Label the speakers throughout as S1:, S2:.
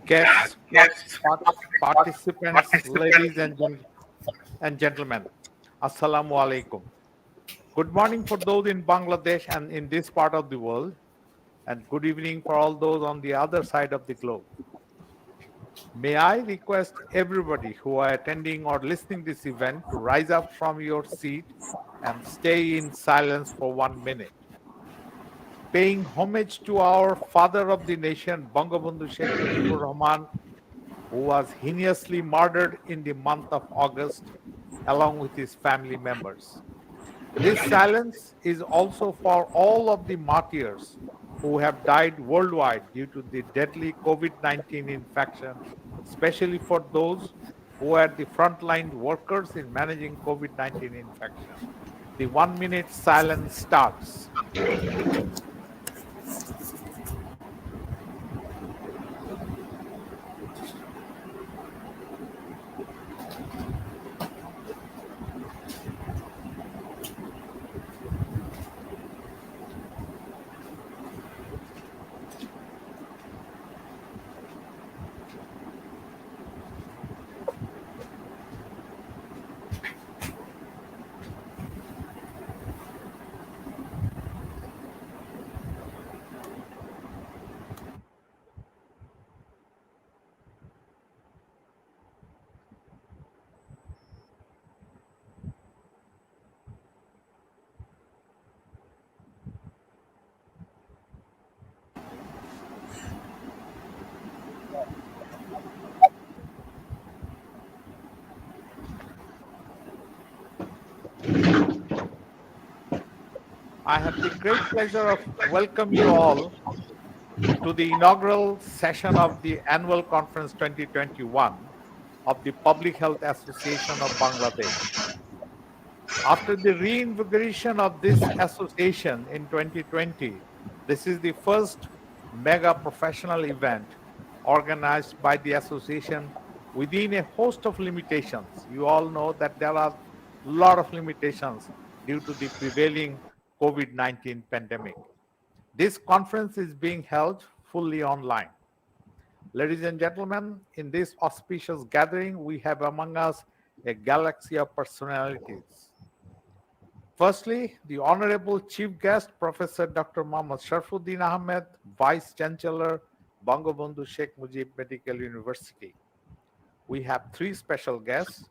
S1: guests, participants, ladies and gentlemen, Assalamu alaikum. Good morning for those in Bangladesh and in this part of the world, and good evening for all those on the other side of the globe. May I request everybody who are attending or listening this event to rise up from your seat and stay in silence for 1 minute. Paying homage to our father of the nation, Bangabandhu Sheikh Mujibur Rahman, who was heinously murdered in the month of August along with his family members. This silence is also for all of the martyrs who have died worldwide due to the deadly COVID-19 infection, especially for those who are the frontline workers in managing COVID-19 infection. The 1 minute silence starts. I have the great pleasure of welcoming you all to the inaugural session of the annual conference 2021 of the Public Health Association of Bangladesh. After the reinvigoration of this association in 2020, this is the first mega professional event organized by the association within a host of limitations. You all know that there are a lot of limitations due to the prevailing COVID-19 pandemic. This conference is being held fully online. Ladies and gentlemen, in this auspicious gathering, we have among us a galaxy of personalities. Firstly, the Honorable Chief Guest, Professor Dr. Muhammad Sharfuddin Ahmed, Vice Chancellor, Bangabandhu Sheikh Mujib Medical University. We have three special guests,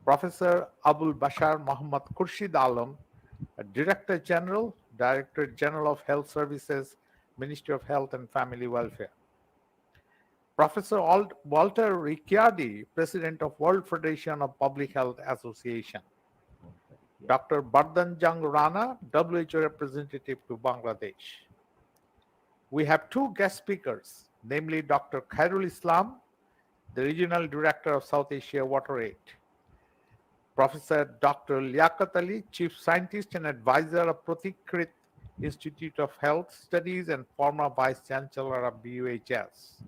S1: Professor Abul Bashar Muhammad Khurshid Alam, Director General, Director General of Health Services, Ministry of Health and Family Welfare. Professor Walter Ricciardi, President of World Federation of Public Health Association. Dr. Bardhanjang Rana, WHO representative to Bangladesh. We have two guest speakers, namely Dr. Khairul Islam, the Regional Director of South Asia Water Aid. Professor Dr. Liaquat Ali, Chief Scientist and Advisor of Pratikrit Institute of Health Studies and former Vice Chancellor of BUHS.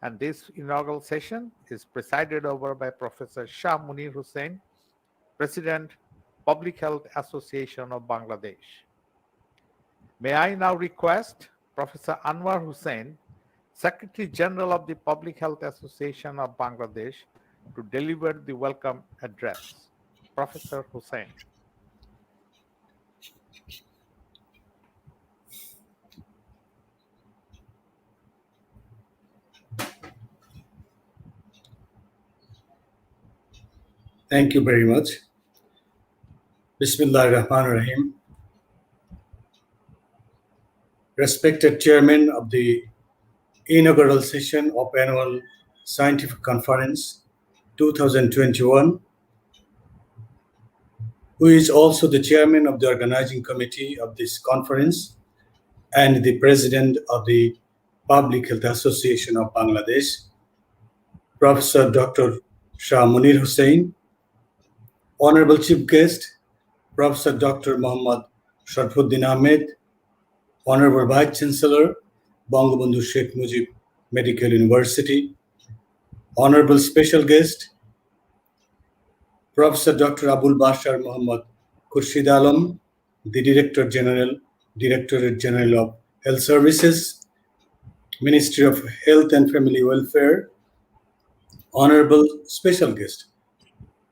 S1: And this inaugural session is presided over by Professor Shah Munir Hussain, President, Public Health Association of Bangladesh. May I now request Professor Anwar Hussain, Secretary General of the Public Health Association of Bangladesh, to deliver the welcome address. Professor Hussain.
S2: Thank you very much. Bismillahirrahmanirrahim. Respected Chairman of the Inaugural Session of Annual Scientific Conference 2021, who is also the Chairman of the Organizing Committee of this conference and the President of the Public Health Association of Bangladesh, Professor Dr. Shah Munir Hussain, Honorable Chief Guest, Professor Dr. Muhammad Sharfuddin Ahmed, Honorable Vice Chancellor, Bangabandhu Sheikh Mujib Medical University, Honorable Special Guest, Professor Dr. Abul Bashar Muhammad Khurshid Alam, the Directorate General of Health Services, Ministry of Health and Family Welfare, Honorable Special Guest,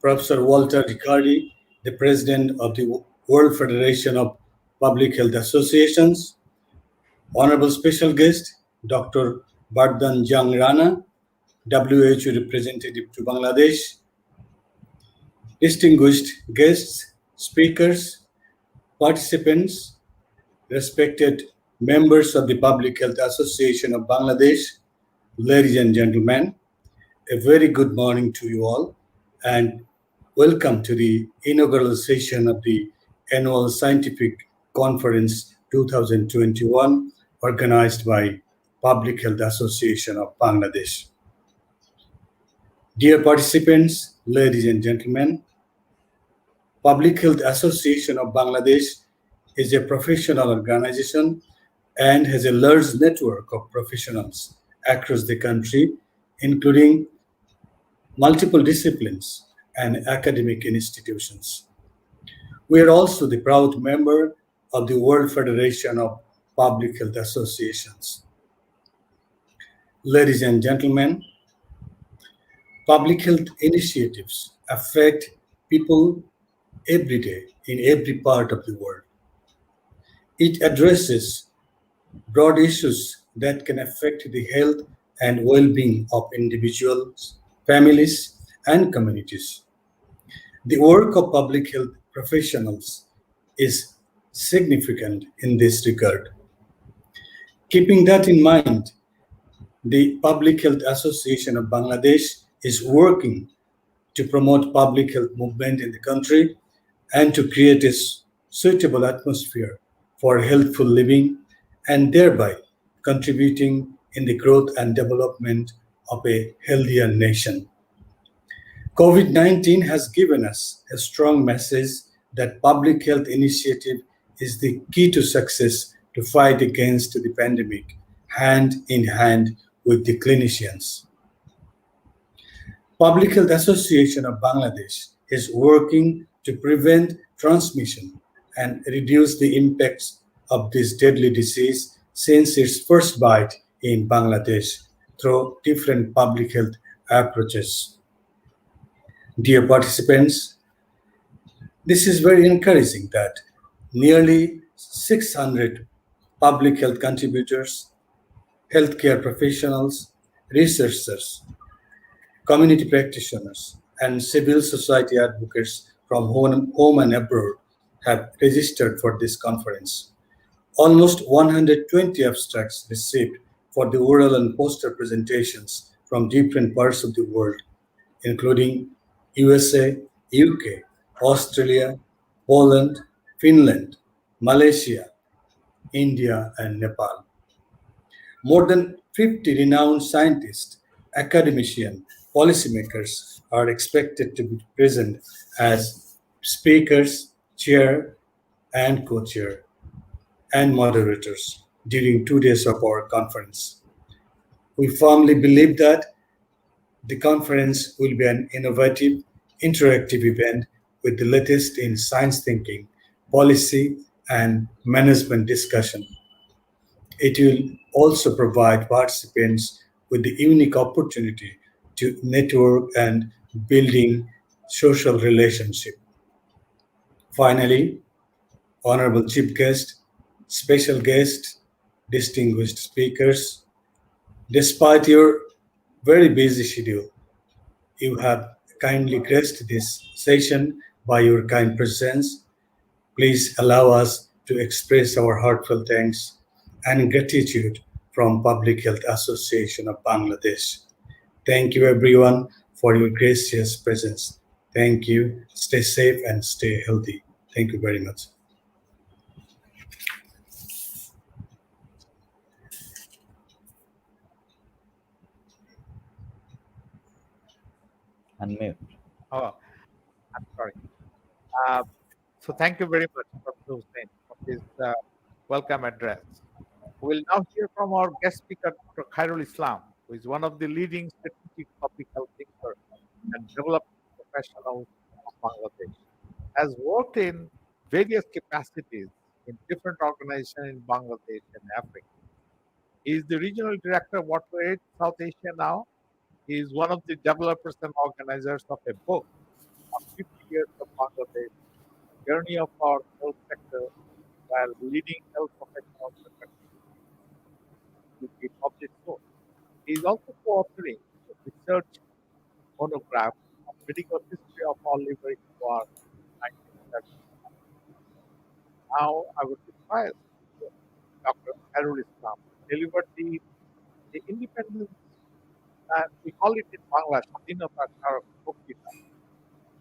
S2: Professor Walter Riccardi, the President of the World Federation of Public Health Associations, Honorable Special Guest, Dr. Bardhan Jang Rana, WHO Representative to Bangladesh, distinguished guests, speakers, participants, respected members of the Public Health Association of Bangladesh, ladies and gentlemen, a very good morning to you all, and welcome to the inaugural session of the Annual Scientific Conference 2021, organized by Public Health Association of Bangladesh. Dear participants, ladies and gentlemen, Public Health Association of Bangladesh is a professional organization and has a large network of professionals across the country, including multiple disciplines and academic institutions. We are also the proud member of the World Federation of Public Health Associations. Ladies and gentlemen, public health initiatives affect people every day in every part of the world. It addresses broad issues that can affect the health and well-being of individuals, families, and communities. The work of public health professionals is significant in this regard. Keeping that in mind, the Public Health Association of Bangladesh is working to promote public health movement in the country and to create a suitable atmosphere for healthful living and thereby contributing in the growth and development of a healthier nation. COVID-19 has given us a strong message that public health initiative is the key to success to fight against the pandemic, hand in hand with the clinicians. Public Health Association of Bangladesh is working to prevent transmission and reduce the impacts of this deadly disease since its first bite in Bangladesh through different public health approaches. Dear participants, this is very encouraging that nearly 600 public health contributors, healthcare professionals, researchers, community practitioners, and civil society advocates from home and abroad have registered for this conference. Almost 120 abstracts received for the oral and poster presentations from different parts of the world, including USA, UK, Australia, Poland, Finland, Malaysia, India, and Nepal. More than 50 renowned scientists, academicians, policymakers are expected to be present as speakers, chair, and co-chair, and moderators during 2 days of our conference. We firmly believe that the conference will be an innovative, interactive event with the latest in science thinking, policy, and management discussion. It will also provide participants with the unique opportunity to network and building social relationship. Finally, honorable chief guest, special guests, distinguished speakers, despite your very busy schedule, you have kindly graced this session by your kind presence. Please allow us to express our heartfelt thanks and gratitude from Public Health Association of Bangladesh. Thank you everyone for your gracious presence. Thank you. Stay safe and stay healthy. Thank you very much.
S3: Unmute.
S1: Oh, I'm sorry. So thank you very much, Dr. Hussain, for this welcome address. We'll now hear from our guest speaker, Dr. Khairul Islam, who is one of the leading strategic public health thinkers and development professionals of Bangladesh. Has worked in various capacities in different organizations in Bangladesh and Africa. He is the regional director of WaterAid South Asia now. He is one of the developers and organizers of a book on 50 years of Bangladesh, journey of our health sector while leading health professionals in the country will be published soon. He is also co-authoring a research monograph on medical history of all liver war 1970. Now I would request Dr. Harul Islam delivered the independence, we call it in Bangla, Shadinata Karak Boktita,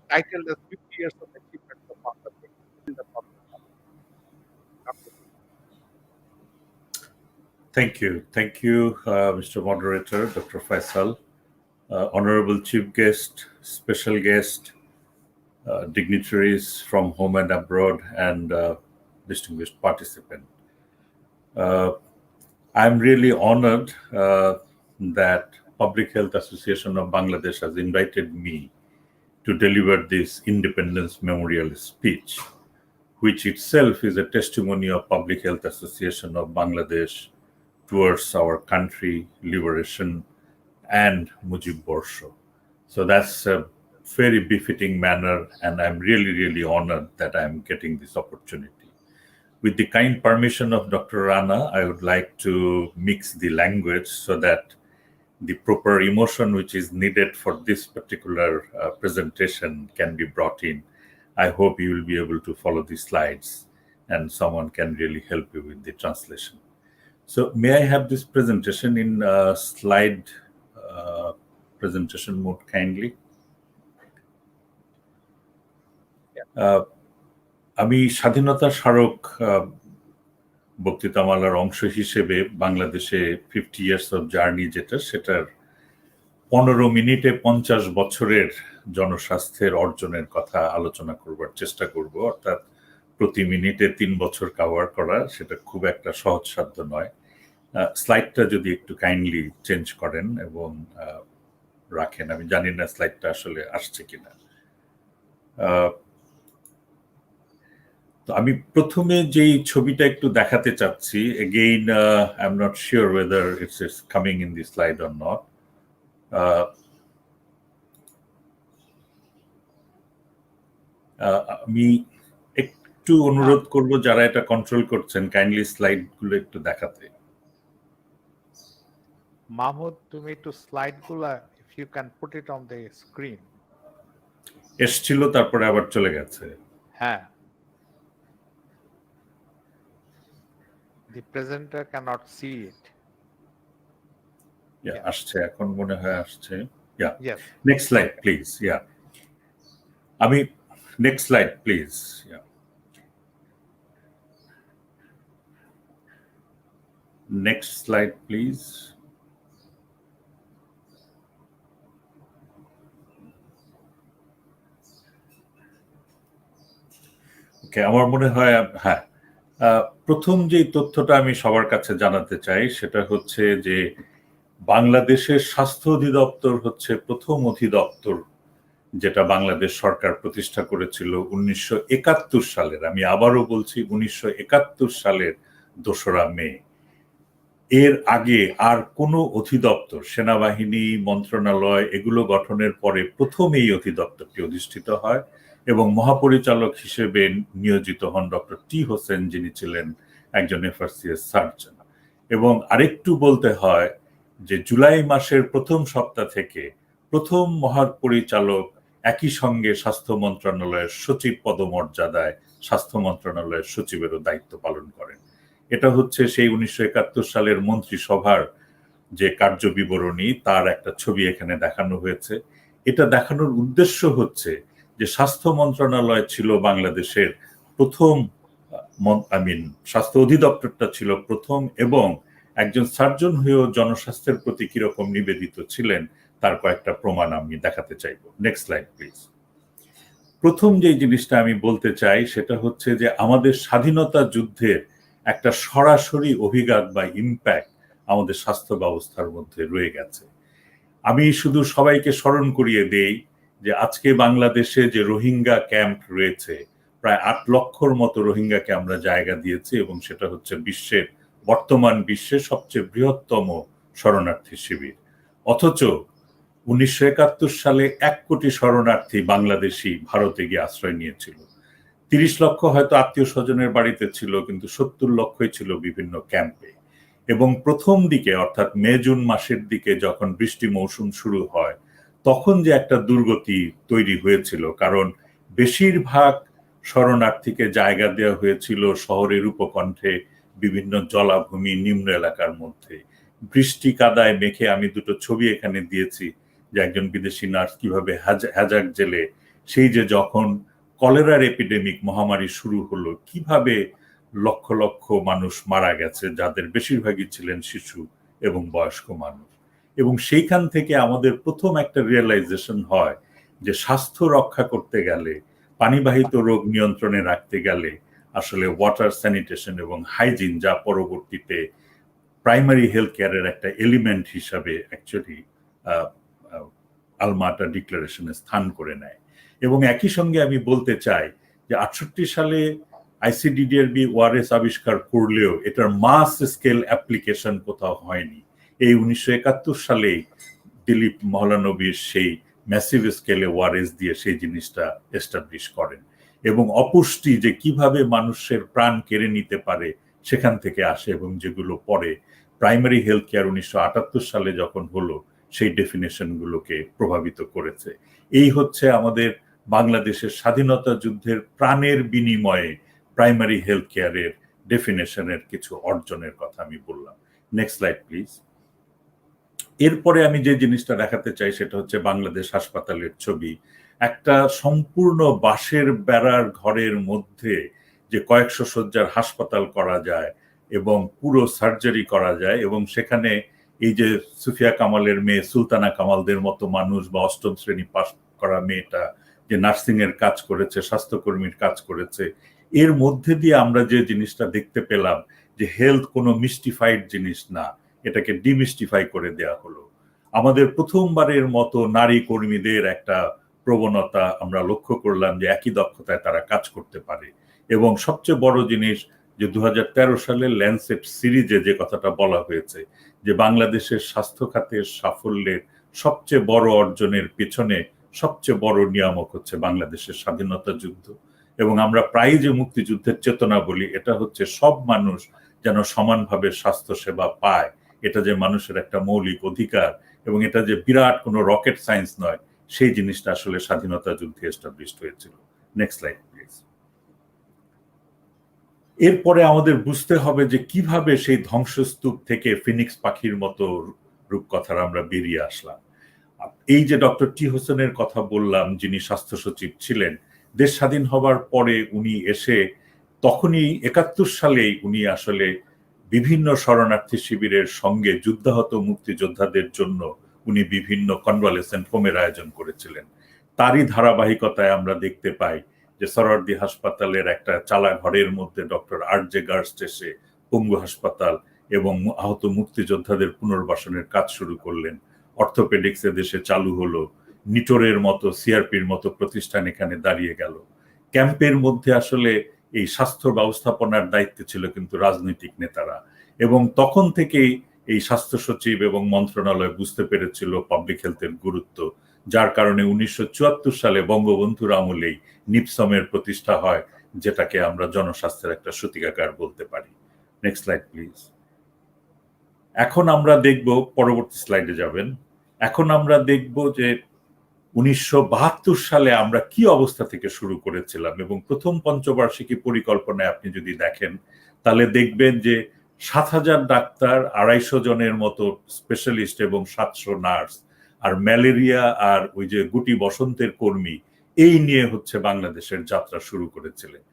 S1: titled as 50 years of achievements of Bangladesh. This is the public. Dr.
S3: Thank you, Mr. Moderator, Dr. Faisal, Honorable Chief Guest, Special Guest, dignitaries from home and abroad, and distinguished participant. I'm really honored that Public Health Association of Bangladesh has invited me to deliver this Independence Memorial speech, which itself is a testimony of Public Health Association of Bangladesh towards our country, liberation, and Mujib Borsho. So that's a very befitting manner, and I'm really, really honored that I'm getting this opportunity. With the kind permission of Dr. Rana, I would like to mix the language so that the proper emotion which is needed for this particular presentation can be brought in. I hope you will be able to follow the slides and someone can really help you with the translation. So may I have this presentation in slide presentation mode kindly? আমি স্বাধীনতা স্মারক বক্তৃতামালার অংশ হিসেবে বাংলাদেশে 50 years of journey সেটার 15 মিনিটে 50 বছরের জনস্বাস্থ্যের অর্জনের কথা আলোচনা করবার চেষ্টা করব। অর্থাৎ প্রতি মিনিটে 3 বছর কভার করা সেটা খুব একটা সহজসাধ্য নয়। স্লাইডটা যদি একটু কাইন্ডলি চেঞ্জ করেন এবং রাখেন, আমি জানি না স্লাইডটা আসলে আসছে কিনা। তো আমি প্রথমে যেই ছবিটা একটু দেখাতে চাচ্ছি, again I'm not sure whether it's coming in the slide or not. আমি একটু অনুরোধ করব যারা এটা কন্ট্রোল করছেন কাইন্ডলি স্লাইডগুলো একটু দেখাতে।
S1: Mahmoud, তুমি একটু স্লাইডগুলো if you can put it on the screen.
S3: এসছিল তারপরে আবার চলে গেছে।
S1: হ্যাঁ। The presenter cannot see it.
S3: Yeah, আসছে এখন মনে হয় আসছে। Yeah.
S1: Yes.
S3: Next slide, please. Yeah. আমি next slide, please. Yeah. Next slide, please. Okay, আমার মনে হয় হ্যাঁ, প্রথম যে তথ্যটা আমি সবার কাছে জানাতে চাই সেটা হচ্ছে যে বাংলাদেশের স্বাস্থ্য অধিদপ্তর হচ্ছে প্রথম অধিদপ্তর যেটা বাংলাদেশ সরকার প্রতিষ্ঠা করেছিল 1971 সালের, আমি আবারও বলছি 1971 সালের 2রা মে। এর আগে আর কোনো অধিদপ্তর, সেনাবাহিনী, মন্ত্রণালয় এগুলো গঠনের পরে প্রথম এই অধিদপ্তরটি অধিষ্ঠিত হয় এবং মহাপরিচালক হিসেবে নিয়োজিত হন ডক্টর টি হোসেন, যিনি ছিলেন একজন এফআরসিএস সার্জন। এবং আরেকটু বলতে হয় যে জুলাই মাসের প্রথম সপ্তাহ থেকে প্রথম মহাপরিচালক একই সঙ্গে স্বাস্থ্য মন্ত্রণালয়ের সচিব পদমর্যাদায় স্বাস্থ্য মন্ত্রণালয়ের সচিবেরও দায়িত্ব পালন করেন। এটা হচ্ছে সেই 1971 সালের মন্ত্রিসভার যে কার্য বিবরণী, তার একটা ছবি এখানে দেখানো হয়েছে। এটা দেখানোর উদ্দেশ্য হচ্ছে যে স্বাস্থ্য মন্ত্রণালয় ছিল বাংলাদেশের প্রথম, স্বাস্থ্য অধিদপ্তরটা ছিল প্রথম, এবং একজন সার্জন হয়েও জনস্বাস্থ্যের প্রতি কিরকম নিবেদিত ছিলেন তার কয়েকটা প্রমাণ আমি দেখাতে চাইব। Next slide please. প্রথম যে জিনিসটা আমি বলতে চাই সেটা হচ্ছে যে আমাদের স্বাধীনতা যুদ্ধের একটা সরাসরি অভিঘাত বা ইম্প্যাক্ট আমাদের স্বাস্থ্য ব্যবস্থার মধ্যে রয়ে গেছে। আমি শুধু সবাইকে স্মরণ করিয়ে দেই যে আজকে বাংলাদেশে যে রোহিঙ্গা ক্যাম্প রয়েছে, প্রায় 8 লক্ষর মতো রোহিঙ্গাকে আমরা জায়গা দিয়েছি এবং সেটা হচ্ছে বিশ্বের বর্তমান বিশ্বের সবচেয়ে বৃহত্তম শরণার্থী শিবির। অথচ 1971 সালে 1 কোটি শরণার্থী বাংলাদেশি ভারতে গিয়ে আশ্রয় নিয়েছিল। 30 লক্ষ হয়তো আত্মীয় স্বজনের বাড়িতে ছিল, কিন্তু 70 লক্ষই ছিল বিভিন্ন ক্যাম্পে। এবং প্রথম দিকে অর্থাৎ মে জুন মাসের দিকে যখন বৃষ্টি মৌসুম শুরু হয়, তখন যে একটা দুর্গতি তৈরি হয়েছিল, কারণ বেশিরভাগ শরণার্থীকে জায়গা দেওয়া হয়েছিল শহরের উপকণ্ঠে বিভিন্ন জলাভূমি নিম্ন এলাকার মধ্যে। বৃষ্টি কাদায় মেখে, আমি দুটো ছবি এখানে দিয়েছি যে একজন বিদেশি নার্স কিভাবে হ্যাজাক জেলে সেই যে যখন কলেরার এপিডেমিক মহামারী শুরু হলো, কিভাবে লক্ষ লক্ষ মানুষ মারা গেছে, যাদের বেশিরভাগই ছিলেন শিশু এবং বয়স্ক মানুষ। এবং সেইখান থেকে আমাদের প্রথম একটা রিয়েলাইজেশন হয় যে স্বাস্থ্য রক্ষা করতে গেলে, পানিবাহিত রোগ নিয়ন্ত্রণে রাখতে গেলে আসলে ওয়াটার স্যানিটেশন এবং হাইজিন, যা পরবর্তীতে প্রাইমারি হেলথ কেয়ারের একটা এলিমেন্ট হিসাবে অ্যাকচুয়ালি আলমাটা ডিক্লারেশনে স্থান করে নেয়। এবং একই সঙ্গে আমি বলতে চাই যে 68 সালে আইসিডিডিআরবি ওআরএস আবিষ্কার করলেও এটার মাস স্কেল অ্যাপ্লিকেশন কোথাও হয়নি। এই 1971 সালে দিলীপ মহলানবীর সেই ম্যাসিভ স্কেলে ওআরএস দিয়ে সেই জিনিসটা এস্টাবলিশ করেন। এবং অপুষ্টি যে কিভাবে মানুষের প্রাণ কেড়ে নিতে পারে সেখান থেকে আসে, এবং যেগুলো পরে প্রাইমারি হেলথ কেয়ার 1978 সালে যখন হলো সেই ডেফিনেশনগুলোকে প্রভাবিত করেছে। এই হচ্ছে আমাদের বাংলাদেশের স্বাধীনতা যুদ্ধের প্রাণের বিনিময়ে প্রাইমারি হেলথ কেয়ারের ডেফিনেশনের কিছু অর্জনের কথা আমি বললাম। Next slide please. এরপরে আমি যে জিনিসটা দেখাতে চাই সেটা হচ্ছে বাংলাদেশ হাসপাতালের ছবি। একটা সম্পূর্ণ বাঁশের বেড়ার ঘরের মধ্যে যে কয়েকশো শয্যার হাসপাতাল করা যায় এবং পুরো সার্জারি করা যায়, এবং সেখানে এই যে সুফিয়া কামালের মেয়ে সুলতানা কামালদের মতো মানুষ, বা 8ম শ্রেণী পাস করা মেয়েটা যে নার্সিং এর কাজ করেছে, স্বাস্থ্যকর্মীর কাজ করেছে, এর মধ্যে দিয়ে আমরা যে জিনিসটা দেখতে পেলাম যে হেলথ কোনো মিস্টিফাইড জিনিস না, এটাকে ডিমিস্টিফাই করে দেয়া হলো। আমাদের প্রথমবারের মতো নারী কর্মীদের একটা প্রবণতা আমরা লক্ষ্য করলাম যে একই দক্ষতায় তারা কাজ করতে পারে। এবং সবচেয়ে বড় জিনিস যে 2013 সালের ল্যান্সেট সিরিজে যে কথাটা বলা হয়েছে যে বাংলাদেশের স্বাস্থ্য খাতের সাফল্যের সবচেয়ে বড় অর্জনের পেছনে সবচেয়ে বড় নিয়ামক হচ্ছে বাংলাদেশের স্বাধীনতা যুদ্ধ। এবং আমরা প্রায় যে মুক্তিযুদ্ধের চেতনা বলি, এটা হচ্ছে সব মানুষ যেন সমানভাবে স্বাস্থ্য সেবা পায়, এটা যে মানুষের একটা মৌলিক অধিকার, এবং এটা যে বিরাট কোনো রকেট সায়েন্স নয়, সেই জিনিসটা আসলে স্বাধীনতা যুদ্ধে এস্টাবলিশড হয়েছিল। Next slide please. এরপরে আমাদের বুঝতে হবে যে কিভাবে সেই ধ্বংসস্তূপ থেকে ফিনিক্স পাখির মতো রূপকথার আমরা বেরিয়ে আসলাম। এই যে ডক্টর টি হোসেনের কথা বললাম, যিনি স্বাস্থ্য সচিব ছিলেন, দেশ স্বাধীন হবার পরে উনি এসে তখনই 71 সালেই উনি আসলে বিভিন্ন শরণার্থী শিবিরের সঙ্গে যুদ্ধাহত মুক্তিযোদ্ধাদের জন্য উনি বিভিন্ন কনভালেসেন্ট হোমের আয়োজন করেছিলেন। তারই ধারাবাহিকতায় আমরা দেখতে পাই যে সরওয়ার্দী হাসপাতালের একটা চালা ঘরের মধ্যে ডক্টর আর.জে. গার্স্ট এসে পঙ্গু হাসপাতাল এবং আহত মুক্তিযোদ্ধাদের পুনর্বাসনের কাজ শুরু করলেন। অর্থোপেডিক্স দেশে চালু হলো, নিটোরের মতো সিআরপির মতো প্রতিষ্ঠান এখানে দাঁড়িয়ে গেল। ক্যাম্পের মধ্যে আসলে এই স্বাস্থ্য ব্যবস্থাপনার দায়িত্বে ছিল কিন্তু রাজনৈতিক নেতারা, এবং তখন থেকেই এই স্বাস্থ্য সচিব এবং মন্ত্রণালয় বুঝতে পেরেছিল পাবলিক হেলথের গুরুত্ব, যার কারণে 1974 সালে বঙ্গবন্ধুর আমলেই নিপসমের প্রতিষ্ঠা হয়, যেটাকে আমরা জনস্বাস্থ্যের একটা সূতিকাগার বলতে পারি। Next slide please. এখন আমরা দেখব, পরবর্তী স্লাইডে যাবেন, এখন আমরা দেখব যে 1972 সালে আমরা কি অবস্থা থেকে শুরু করেছিলাম। এবং প্রথম পঞ্চবার্ষিকী পরিকল্পনায় আপনি যদি দেখেন তাহলে দেখবেন যে 7,000 ডাক্তার, 250 জনের মতো স্পেশালিস্ট এবং 700 নার্স, আর ম্যালেরিয়া আর ওই যে গুটি বসন্তের কর্মী, এই নিয়ে হচ্ছে বাংলাদেশের যাত্রা শুরু করেছিলেন।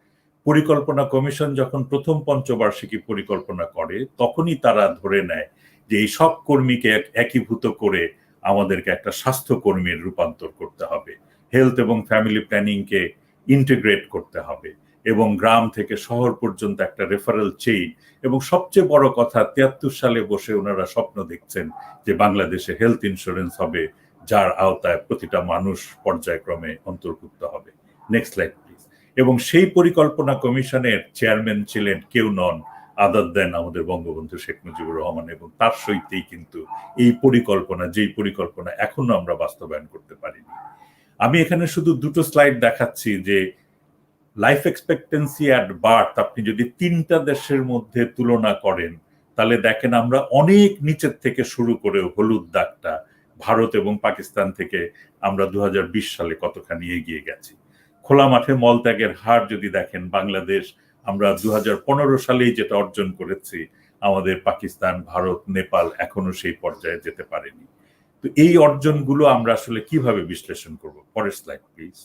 S3: পরিকল্পনা কমিশন যখন প্রথম পঞ্চবার্ষিকী পরিকল্পনা করে তখনই তারা ধরে নেয় যে এই সব কর্মীকে একীভূত করে আমাদেরকে একটা স্বাস্থ্যকর্মীর রূপান্তর করতে হবে, হেলথ এবং ফ্যামিলি প্ল্যানিংকে ইন্টিগ্রেট করতে হবে, এবং গ্রাম থেকে শহর পর্যন্ত একটা রেফারেল চেইন। এবং সবচেয়ে বড় কথা, 73 সালে বসে ওনারা স্বপ্ন দেখছেন যে বাংলাদেশে হেলথ ইন্স্যুরেন্স হবে, যার আওতায় প্রতিটা মানুষ পর্যায়ক্রমে অন্তর্ভুক্ত হবে। Next slide please. এবং সেই পরিকল্পনা কমিশনের চেয়ারম্যান ছিলেন কেউ নন, আদার দেন আমাদের বঙ্গবন্ধু শেখ মুজিবুর রহমান, এবং তার সহিতেই কিন্তু এই পরিকল্পনা, যেই পরিকল্পনা এখনো আমরা বাস্তবায়ন করতে পারিনি। আমি এখানে শুধু দুটো স্লাইড দেখাচ্ছি যে লাইফ এক্সপেক্টেন্সি অ্যাট বার্থ আপনি যদি 3টা দেশের মধ্যে তুলনা করেন তাহলে দেখেন আমরা অনেক নিচের থেকে শুরু করে হলুদ দাগটা ভারত এবং পাকিস্তান থেকে আমরা 2020 সালে কতখানি এগিয়ে গেছি। খোলা মাঠে মলত্যাগের হার যদি দেখেন বাংলাদেশ আমরা 2015 সালেই যেটা অর্জন করেছি, আমাদের পাকিস্তান, ভারত, নেপাল এখনো সেই পর্যায়ে যেতে পারেনি। তো এই অর্জনগুলো আমরা আসলে কিভাবে বিশ্লেষণ করব? পরের স্লাইড প্লিজ।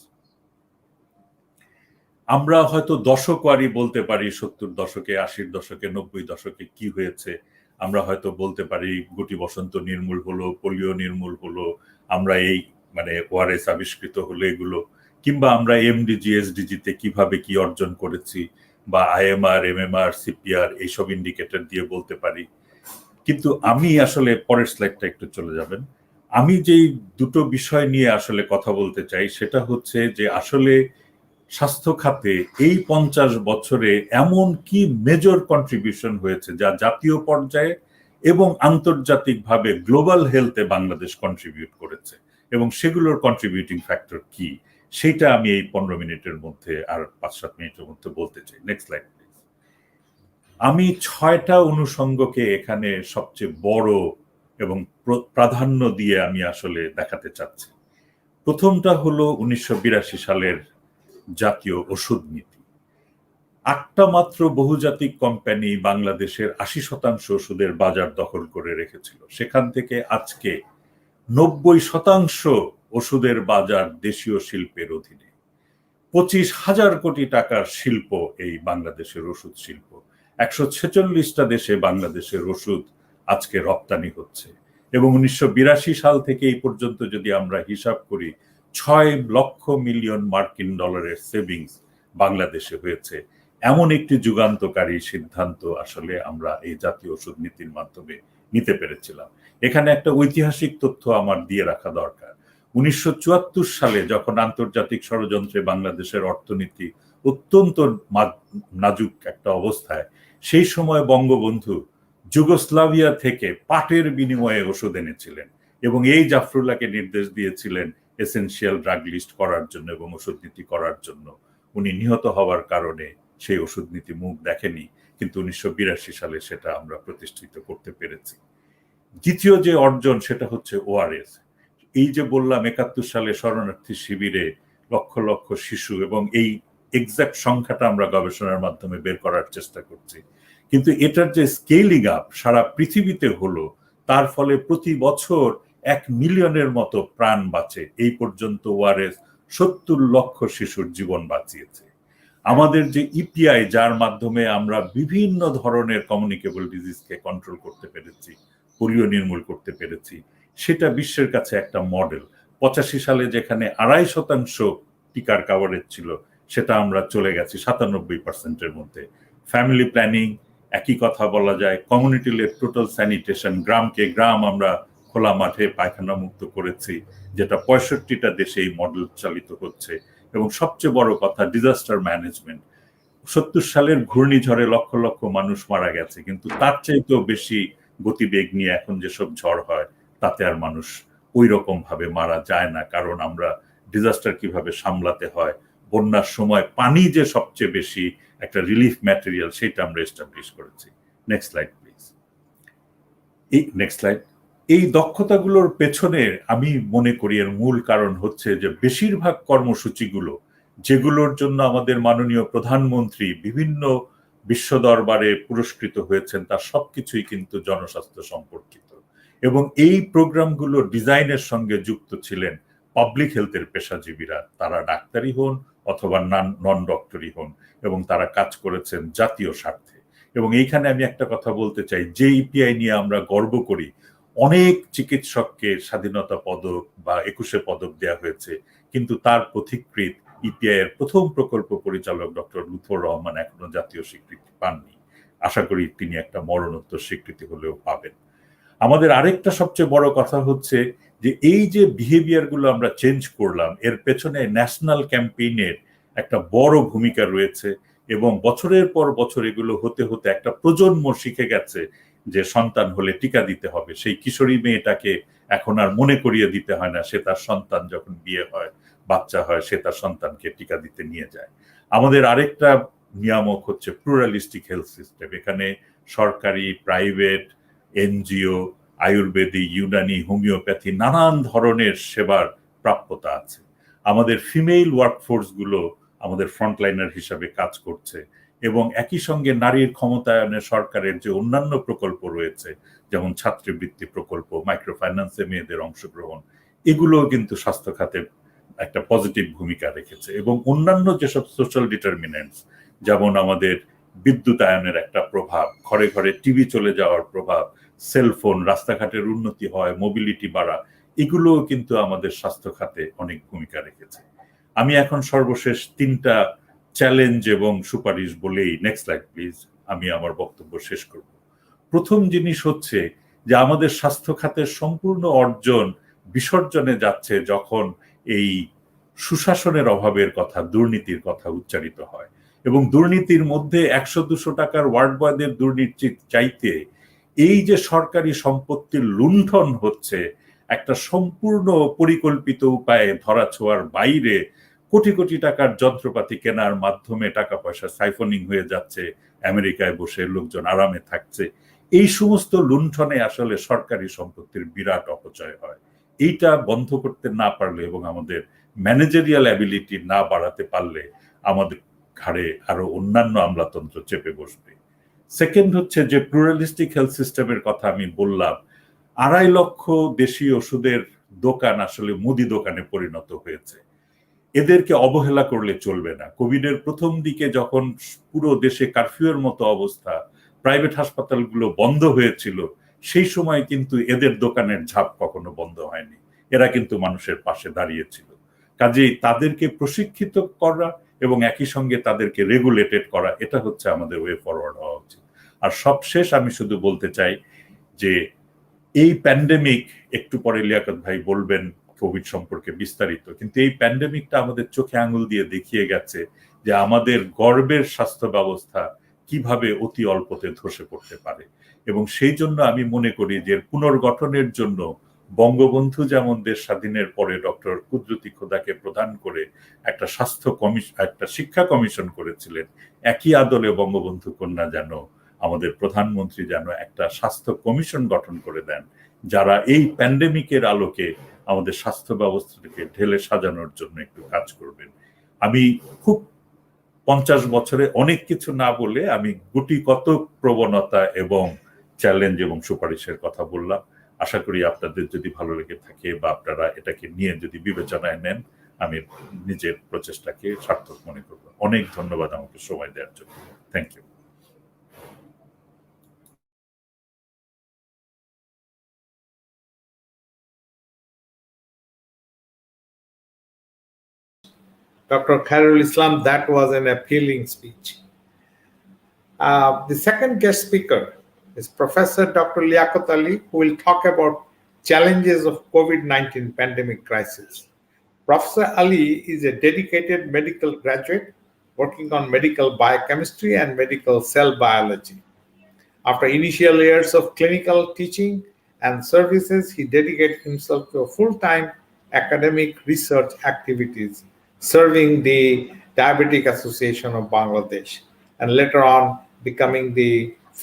S3: আমরা হয়তো দশকওয়ারি বলতে পারি 70 দশকে, 80 দশকে, 90 দশকে কি হয়েছে। আমরা হয়তো বলতে পারি গুটি বসন্ত নির্মূল হলো, পোলিও নির্মূল হলো, আমরা এই ওআরএস আবিষ্কৃত হলো এগুলো, কিংবা আমরা এমডিজি এসডিজিতে কিভাবে কি অর্জন করেছি, বা আইএমআর, এমএমআর, সিপিআর এইসব ইন্ডিকেটর দিয়ে বলতে পারি। কিন্তু আমি আসলে পরের স্লাইডটা একটু চলে যাবেন। আমি যেই দুটো বিষয় নিয়ে আসলে কথা বলতে চাই সেটা হচ্ছে যে আসলে স্বাস্থ্য খাতে এই 50 বছরে এমন কি মেজর কন্ট্রিবিউশন হয়েছে যা জাতীয় পর্যায়ে এবং আন্তর্জাতিকভাবে গ্লোবাল হেলথে বাংলাদেশ কন্ট্রিবিউট করেছে, এবং সেগুলোর কন্ট্রিবিউটিং ফ্যাক্টর কি সেটা আমি এই 15 মিনিটের মধ্যে আর 5-7 মিনিটের মধ্যে বলতে চাই। Next slide please. আমি 6টা অনুষঙ্গকে এখানে সবচেয়ে বড় এবং প্রাধান্য দিয়ে আমি আসলে দেখাতে চাচ্ছি। প্রথমটা হলো 1982 সালের জাতীয় ওষুধ নীতি। 8টা মাত্র বহুজাতিক কোম্পানি বাংলাদেশের 80% ওষুধের বাজার দখল করে রেখেছিল। সেখান থেকে আজকে 90% ওষুধের বাজার দেশীয় শিল্পের অধীনে। 25,000 কোটি টাকার শিল্প এই বাংলাদেশের ওষুধ শিল্প। 146টা দেশে বাংলাদেশের ওষুধ আজকে রপ্তানি হচ্ছে, এবং 1982 সাল থেকে এই পর্যন্ত যদি আমরা হিসাব করি 6 লক্ষ মিলিয়ন মার্কিন ডলারের সেভিংস বাংলাদেশে হয়েছে। এমন একটি যুগান্তকারী সিদ্ধান্ত আসলে আমরা এই জাতীয় ওষুধ নীতির মাধ্যমে নিতে পেরেছিলাম। এখানে একটা ঐতিহাসিক তথ্য আমার দিয়ে রাখা দরকার। 1974 সালে যখন আন্তর্জাতিক ষড়যন্ত্রে বাংলাদেশের অর্থনীতি অত্যন্ত নাজুক একটা অবস্থায়, সেই সময় বঙ্গবন্ধু যুগোস্লাভিয়া থেকে পাটের বিনিময়ে ওষুধ এনেছিলেন, এবং এই জাফরুল্লাহকে নির্দেশ দিয়েছিলেন এসেনশিয়াল ড্রাগ লিস্ট করার জন্য এবং ওষুধ নীতি করার জন্য। উনি নিহত হওয়ার কারণে সেই ওষুধ নীতি মুখ দেখেনি, কিন্তু 1982 সালে সেটা আমরা প্রতিষ্ঠিত করতে পেরেছি। দ্বিতীয় যে অর্জন সেটা হচ্ছে ওআরএস। এই যে বললাম 71 সালে শরণার্থী শিবিরে লক্ষ লক্ষ শিশু, এবং এই এক্সাক্ট সংখ্যাটা আমরা গবেষণার মাধ্যমে বের করার চেষ্টা করছি, কিন্তু এটার যে স্কেলিং আপ সারা পৃথিবীতে হলো, তার ফলে প্রতি বছর 1 মিলিয়নের মতো প্রাণ বাঁচে। এই পর্যন্ত ওআরএস 70 লক্ষ শিশুর জীবন বাঁচিয়েছে। আমাদের যে ইপিআই, যার মাধ্যমে আমরা বিভিন্ন ধরনের কমিউনিকেবল ডিজিজকে কন্ট্রোল করতে পেরেছি, পোলিও নির্মূল করতে পেরেছি, সেটা বিশ্বের কাছে একটা মডেল। 85 সালে যেখানে 2.5% টিকার কাভারেজ ছিল, সেটা আমরা চলে গেছি 97%-এর মধ্যে। ফ্যামিলি প্ল্যানিং, একই কথা বলা যায়। কমিউনিটি লেড টোটাল স্যানিটেশন, গ্রামকে গ্রাম আমরা খোলা মাঠে পায়খানা মুক্ত করেছি, যেটা 65টা দেশে এই মডেল চালিত হচ্ছে। এবং সবচেয়ে বড় কথা, ডিজাস্টার ম্যানেজমেন্ট। 70 সালের ঘূর্ণিঝড়ে লক্ষ লক্ষ মানুষ মারা গেছে, কিন্তু তার চাইতেও বেশি গতিবেগ নিয়ে এখন যেসব ঝড় হয় তাতে আর মানুষ ওই রকম ভাবে মারা যায় না, কারণ আমরা ডিজাস্টার কিভাবে সামলাতে হয়, বন্যার সময় পানি যে সবচেয়ে বেশি একটা রিলিফ ম্যাটেরিয়াল, সেটা আমরা এস্টাবলিশ করেছি। Next slide please. Next slide. এই দক্ষতাগুলোর পেছনে আমি মনে করি এর মূল কারণ হচ্ছে যে বেশিরভাগ কর্মসূচিগুলো যেগুলোর জন্য আমাদের মাননীয় প্রধানমন্ত্রী বিভিন্ন বিশ্ব দরবারে পুরস্কৃত হয়েছেন, তার সবকিছুই কিন্তু জনস্বাস্থ্য সম্পর্কিত, এবং এই প্রোগ্রামগুলো ডিজাইনের সঙ্গে যুক্ত ছিলেন পাবলিক হেলথের পেশাজীবীরা, তারা ডাক্তারি হন অথবা নন ডক্টরি হন, এবং তারা কাজ করেছেন জাতীয় স্বার্থে। এবং এইখানে আমি একটা কথা বলতে চাই, যে ইপিআই নিয়ে আমরা গর্ব করি, অনেক চিকিৎসককে স্বাধীনতা পদক বা 21শে পদক দেওয়া হয়েছে, কিন্তু তার পথিকৃৎ ইপিআই এর প্রথম প্রকল্প পরিচালক ডক্টর লুৎফর রহমান এখনো জাতীয় স্বীকৃতি পাননি। আশা করি তিনি একটা মরণোত্তর স্বীকৃতি হলেও পাবেন। আমাদের আরেকটা সবচেয়ে বড় কথা হচ্ছে যে এই যে বিহেভিয়ার গুলো আমরা চেঞ্জ করলাম, এর পেছনে ন্যাশনাল ক্যাম্পেইনের একটা বড় ভূমিকা রয়েছে, এবং বছরের পর বছর এগুলো হতে হতে একটা প্রজন্ম শিখে গেছে যে সন্তান হলে টিকা দিতে হবে। সেই কিশোরী মেয়েটাকে এখন আর মনে করিয়ে দিতে হয় না, সে তার সন্তান যখন বিয়ে হয়, বাচ্চা হয়, সে তার সন্তানকে টিকা দিতে নিয়ে যায়। আমাদের আরেকটা নিয়ামক হচ্ছে প্লুরালিস্টিক হেলথ সিস্টেম। এখানে সরকারি, private, NGO, Ayurvedic, Unani, homeopathy নানান ধরনের সেবার প্রাপ্যতা আছে। আমাদের ফিমেল ওয়ার্কফোর্স গুলো আমাদের ফ্রন্টলাইনার হিসাবে কাজ করছে এবং একই সঙ্গে নারীর ক্ষমতায়নে সরকারের যে অন্যান্য প্রকল্প রয়েছে, যেমন ছাত্রবৃত্তি প্রকল্প, মাইক্রো ফাইন্যান্সে মেয়েদের অংশগ্রহণ, এগুলোও কিন্তু স্বাস্থ্য খাতে একটা পজিটিভ ভূমিকা রেখেছে। এবং অন্যান্য যেসব সোশ্যাল ডিটারমিনেন্টস, যেমন আমাদের বিদ্যুতায়নের একটা প্রভাব, ঘরে ঘরে টিভি চলে যাওয়ার প্রভাব, সেলফোন, রাস্তাঘাটের উন্নতি হয়, মোবিলিটি বাড়া, এগুলোও কিন্তু আমাদের স্বাস্থ্য খাতে অনেক ভূমিকা রেখেছে। আমি এখন সর্বশেষ 3টা চ্যালেঞ্জ এবং সুপারিশ বলেই, নেক্সট স্লাইড প্লিজ, আমি আমার বক্তব্য শেষ করব। প্রথম জিনিস হচ্ছে যে আমাদের স্বাস্থ্য খাতের সম্পূর্ণ অর্জন বিসর্জনে যাচ্ছে যখন এই সুশাসনের অভাবের কথা, দুর্নীতির কথা উচ্চারিত হয়। এবং দুর্নীতির মধ্যে 100-200 টাকার ওয়ার্ড বয়দের দুর্নীতি চাইতে এই যে সরকারি সম্পত্তির লুণ্ঠন হচ্ছে, একটা সম্পূর্ণ পরিকল্পিত উপায়ে ধরাছোঁয়ার বাইরে কোটি কোটি টাকার যন্ত্রপাতি কেনার মাধ্যমে টাকা পয়সা সাইফনিং হয়ে যাচ্ছে, আমেরিকায় বসে লোকজন আরামে থাকছে, এই সমস্ত লুণ্ঠনে আসলে সরকারি সম্পত্তির বিরাট অপচয় হয়। এইটা বন্ধ করতে না পারলে এবং আমাদের ম্যানেজারিয়াল অ্যাবিলিটি না বাড়াতে পারলে আমাদের ঘাড়ে আরো অন্যান্য আমলাতন্ত্র চেপে বসবে। সেকেন্ড হচ্ছে যে প্লুরালিস্টিক হেলথ সিস্টেমের কথা আমি বললাম, 2.5 লক্ষ দেশি ওষুধের দোকান আসলে মুদি দোকানে পরিণত হয়েছে। এদেরকে অবহেলা করলে চলবে না। কোভিডের প্রথম দিকে যখন পুরো দেশে কারফিউর মতো অবস্থা, প্রাইভেট হাসপাতালগুলো বন্ধ হয়েছিল, সেই সময় কিন্তু এদের দোকানের ঝাঁপ কখনো বন্ধ হয়নি। এরা কিন্তু মানুষের পাশে দাঁড়িয়েছিল। কাজেই তাদেরকে প্রশিক্ষিত করা এবং একই সঙ্গে তাদেরকে রেগুলেটেড করা, এটা হচ্ছে আমাদের ওয়ে ফরওয়ার্ড হওয়া উচিত। আর সবশেষ আমি শুধু বলতে চাই যে এই প্যান্ডেমিক, একটু পরে লিয়াকত ভাই বলবেন কোভিড সম্পর্কে বিস্তারিত, কিন্তু এই প্যান্ডেমিকটা আমাদের চোখে আঙুল দিয়ে দেখিয়ে গেছে যে আমাদের গর্বের স্বাস্থ্য ব্যবস্থা কিভাবে অতি অল্পতে ধসে পড়তে পারে। এবং সেই জন্য আমি মনে করি যে পুনর্গঠনের জন্য বঙ্গবন্ধু যেমন দেশ স্বাধীনের পরে ডক্টর কুদরতি খোদাকে প্রদান করে একটা স্বাস্থ্য কমিশন, একটা শিক্ষা কমিশন করেছিলেন, একই আদলে বঙ্গবন্ধু কন্যা যেন আমাদের প্রধানমন্ত্রী যেন একটা স্বাস্থ্য কমিশন গঠন করে দেন, যারা এই প্যান্ডেমিকের আলোকে আমাদের স্বাস্থ্য ব্যবস্থাটাকে ঢেলে সাজানোর জন্য একটু কাজ করবেন। আমি খুব 50 বছরে অনেক কিছু না বলে আমি গুটি কত প্রবণতা এবং চ্যালেঞ্জ এবং সুপারিশের কথা বললাম। আশা করি আপনাদের যদি ভালো লেগে থাকে বা আপনারা এটাকে নিয়ে যদি বিবেচনায় নেন, আমি নিজের প্রচেষ্টাকে সার্থক মনে করব। অনেক ধন্যবাদ আমাকে সময় দেওয়ার জন্য। Thank you.
S1: Dr. Khairul Islam, that was an appealing speech. The second guest speaker is Professor Dr. Liaquat Ali, who will talk about challenges of COVID-19 pandemic crisis. Professor Ali is a dedicated medical graduate working on medical biochemistry and medical cell biology. After initial years of clinical teaching and services, he dedicated himself to a full-time academic research activities, serving the Diabetic Association of Bangladesh, and later on becoming the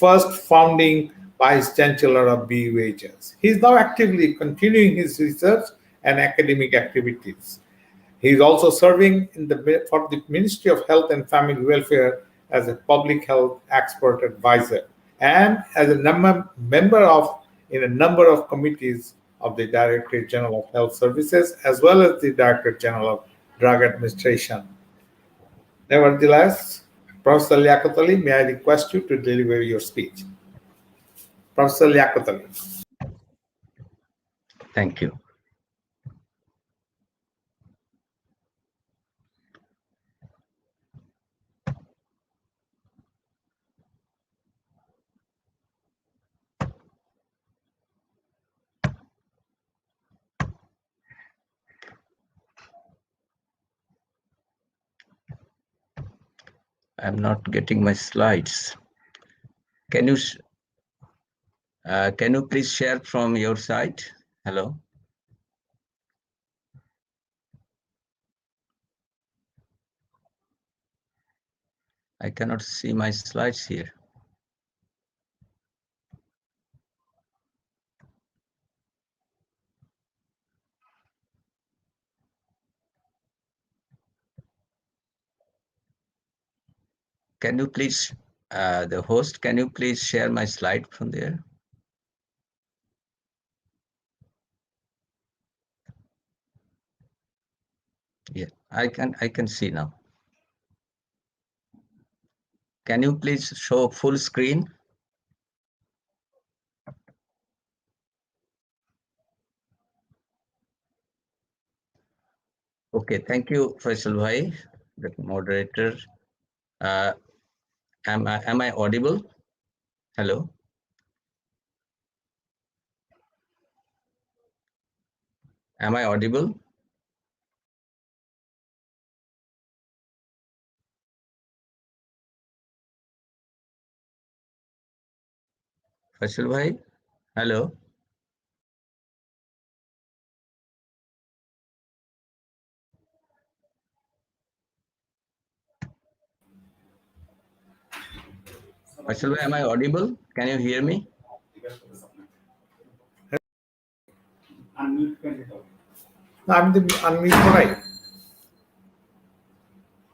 S1: first founding Vice Chancellor of BUHS. He is now actively continuing his research and academic activities. He is also serving for the Ministry of Health and Family Welfare as a public health expert advisor and as a member in a number of committees of the Directorate General of Health Services as well as the Directorate General of Drug Administration. Nevertheless, Professor Liaquat Ali, may I request you to deliver your speech. Professor Liaquat Ali.
S4: Thank you. I'm not getting my slides. Can you please share from your side? Hello. I cannot see my slides here. Can you please, the host, can you please share my slide from there? Yeah, I can see now. Can you please show full screen? Okay, thank you, Faisal Bhai, the moderator. Am I audible? Hello. Am I audible? Faisal Bhai, hello. Faisal Bhai, am I audible? Can you hear me?
S1: Unmute.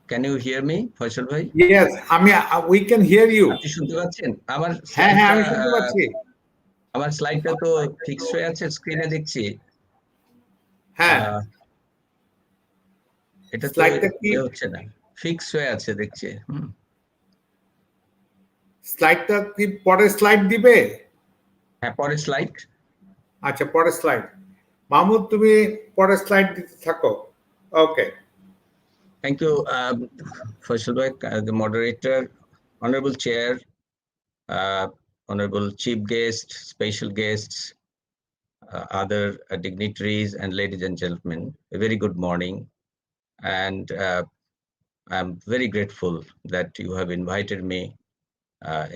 S4: Can you hear me, Faisal Bhai?
S1: Yes, we can hear you.
S4: আপনি শুনতে পাচ্ছেন? আমার স্লাইডটা তো fix হয়ে আছে স্ক্রিনে দেখছি।
S1: হ্যাঁ,
S4: এটা তো হচ্ছে না, ফিক্স হয়ে আছে দেখছি।
S1: স্লাইডটা কি পরের স্লাইড দিবে?
S4: হ্যাঁ, পরের স্লাইড।
S1: আচ্ছা, পরের স্লাইড। মাহমুদ, তুমি পরের স্লাইড দিতে থাকো। ওকে।
S4: Thank you, Faisal Bhai, the moderator, Honorable Chair, Honorable Chief Guest, special guests, other dignitaries, and ladies and gentlemen, a very good morning. And I'm very grateful that you have invited me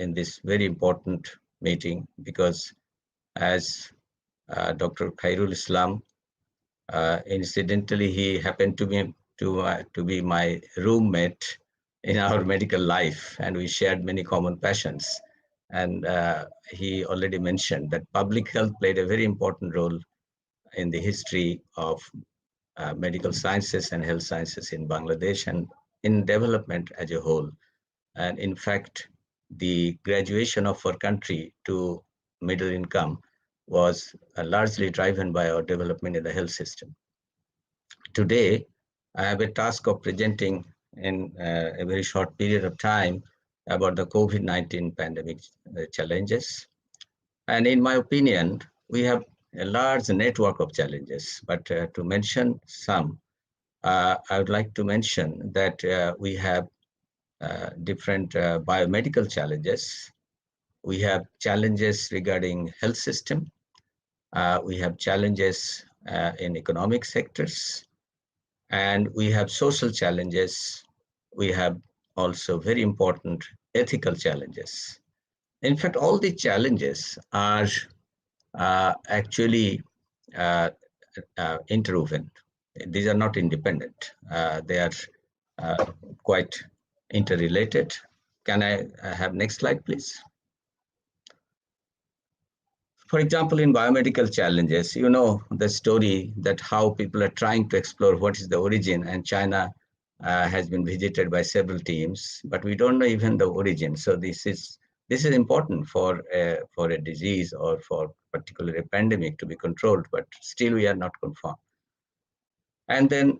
S4: in this very important meeting, because as Dr. Khairul Islam, incidentally, he happened to be my roommate in our medical life, and we shared many common passions. And he already mentioned that public health played a very important role in the history of medical sciences and health sciences in Bangladesh and in development as a whole. And in fact, the graduation of our country to middle income was largely driven by our development in the health system. Today, I have a task of presenting in a very short period of time about the COVID-19 pandemic challenges. And in my opinion, we have a large network of challenges, but to mention some, I would like to mention that we have different biomedical challenges. We have challenges regarding health system. We have challenges in economic sectors, and we have social challenges. We have also very important ethical challenges. In fact, all the challenges are actually interwoven. These are not independent. They are quite interrelated. Can I have next slide, please? For example, in biomedical challenges, you know the story that how people are trying to explore what is the origin, and China has been visited by several teams, but we don't know even the origin. So this is important for a disease or for particularly a pandemic to be controlled, but still we are not confirmed. And then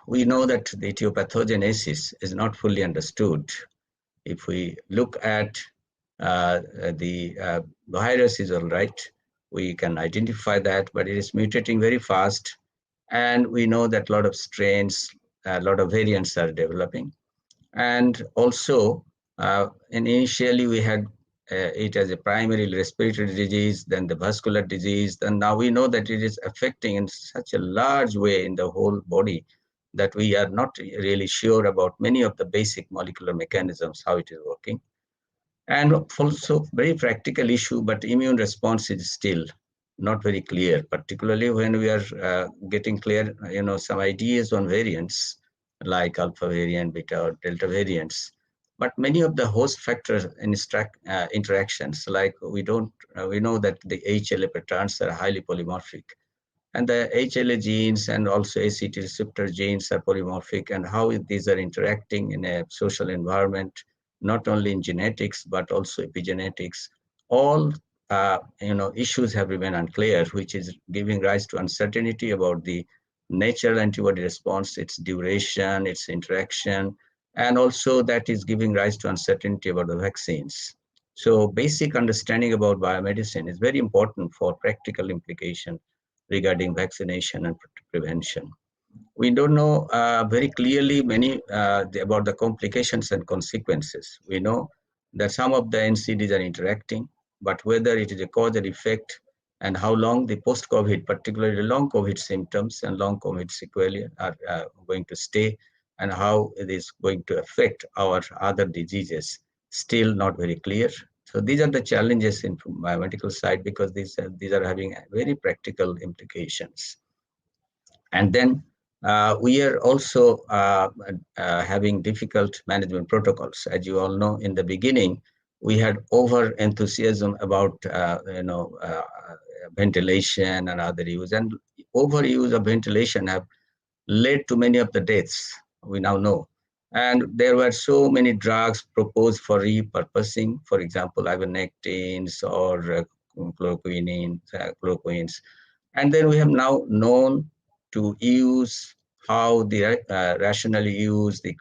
S4: we know that the etiopathogenesis is not fully understood. If we look at the virus is all right, we can identify that, but it is mutating very fast. And we know that a lot of strains, a lot of variants are developing. And also, initially we had it as a primary respiratory disease, then the vascular disease, and now we know that it is affecting in such a large way in the whole body that we are not really sure about many of the basic molecular mechanisms, how it is working. And also very practical issue, but immune response is still not very clear, particularly when we are getting clear, some ideas on variants like alpha variant, beta or delta variants. But many of the host factor interactions, like we know that the HLA patterns are highly polymorphic, and the HLA genes and also ACT receptor genes are polymorphic, and how these are interacting in a social environment, not only in genetics, but also epigenetics. All issues have remained unclear, which is giving rise to uncertainty about the natural antibody response, its duration, its interaction, and also that is giving rise to uncertainty about the vaccines. So basic understanding about biomedicine is very important for practical implication regarding vaccination and prevention. We don't know very clearly many about the complications and consequences. We know that some of the NCDs are interacting, but whether it is a cause or effect and how long the post-COVID, particularly long COVID symptoms and long COVID sequelae are going to stay, and how it is going to affect our other diseases, still not very clear. So these are the challenges in biomedical side, because these are having very practical implications. And then we are also having difficult management protocols. As you all know, in the beginning, we had over enthusiasm about ventilation and other use, and overuse of ventilation have led to many of the deaths we now know. And there were so many drugs proposed for repurposing, for example, ivermectins or chloroquines. And then we have now known to use how they rationally use the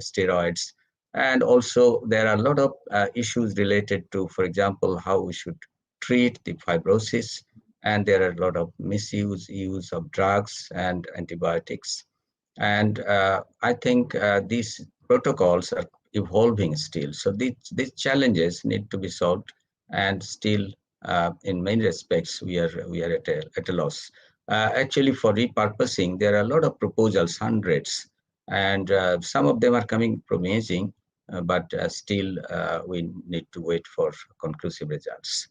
S4: steroids. And also there are a lot of issues related to, for example, how we should treat the fibrosis. And there are a lot of use of drugs and antibiotics. And I think these protocols are evolving still. So these challenges need to be solved, and still in many respects we are at a loss. Actually, for repurposing, there are a lot of proposals, hundreds, and some of them are coming promising, but still we need to wait for conclusive results.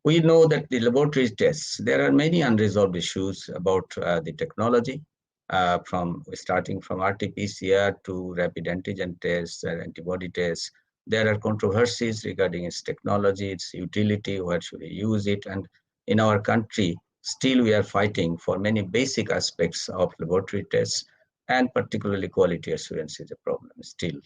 S4: We know that the laboratory tests, there are many unresolved issues about the technology, from starting from RT-PCR to rapid antigen tests and antibody tests. There are controversies regarding its technology, its utility, where should we use it, and in our country, still we are fighting for many basic aspects of laboratory tests, and particularly quality assurance is a problem still.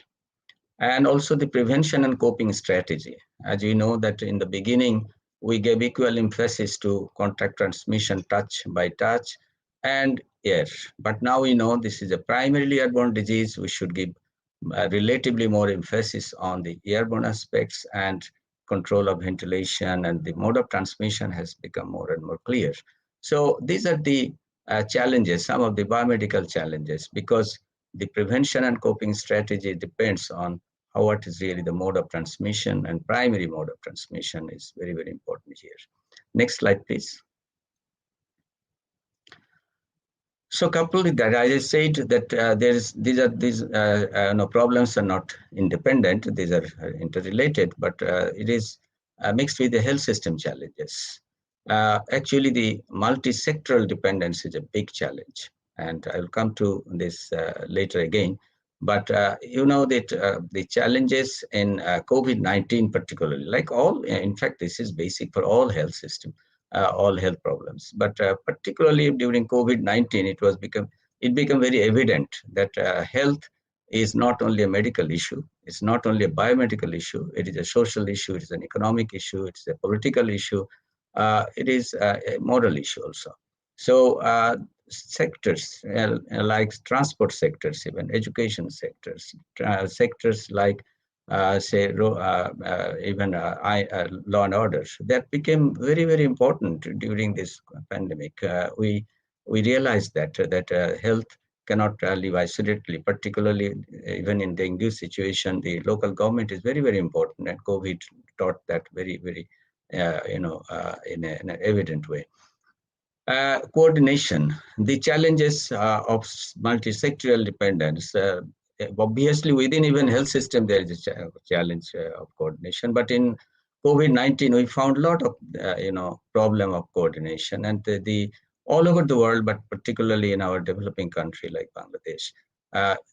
S4: And also the prevention and coping strategy. As we know that in the beginning, we gave equal emphasis to contact transmission, touch by touch, and air. But now we know this is a primarily airborne disease. We should give relatively more emphasis on the airborne aspects, and control of ventilation and the mode of transmission has become more and more clear. So these are the challenges, some of the biomedical challenges, because the prevention and coping strategy depends on what is really the mode of transmission, and primary mode of transmission is very, very important here. Next slide, please. So coupled with that, I said that these problems are not independent; these are interrelated, but it is mixed with the health system challenges. Actually, the multi-sectoral dependence is a big challenge, and I will come to this later again. But you know that the challenges in COVID-19 particularly, like all, in fact, this is basic for all health systems, all health problems. But particularly during COVID-19, it became very evident that health is not only a medical issue, it's not only a biomedical issue, it is a social issue, it is an economic issue, it's a political issue, it is a moral issue also. So sectors like transport sectors, even education sectors, sectors like say even law and order, that became very, very important during this pandemic. We realized that health cannot live isolatedly, particularly even in dengue situation. The local government is very, very important, and COVID taught that very, very in an evident way. Coordination, the challenges of multi-sectoral dependence. Obviously, within even health system, there is a challenge of coordination. But in COVID-19, we found a lot of problem of coordination, and the all over the world, but particularly in our developing country like Bangladesh.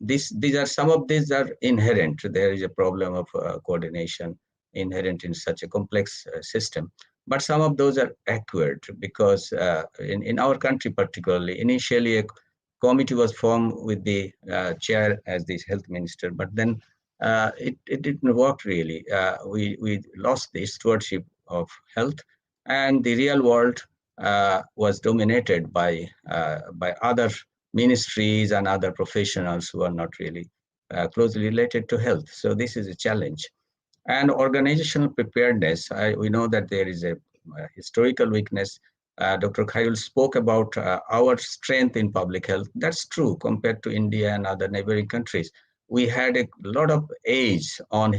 S4: These are some of these are inherent. There is a problem of coordination inherent in such a complex system. But some of those are acquired because in our country particularly, initially a committee was formed with the chair as the health minister, but then it didn't work really. We lost the stewardship of health, and the real world was dominated by other ministries and other professionals who are not really closely related to health. So this is a challenge. And organizational preparedness, we know that there is a historical weakness. Dr. Khairul spoke about our strength in public health. That's true compared to India and other neighboring countries. We had a lot of age on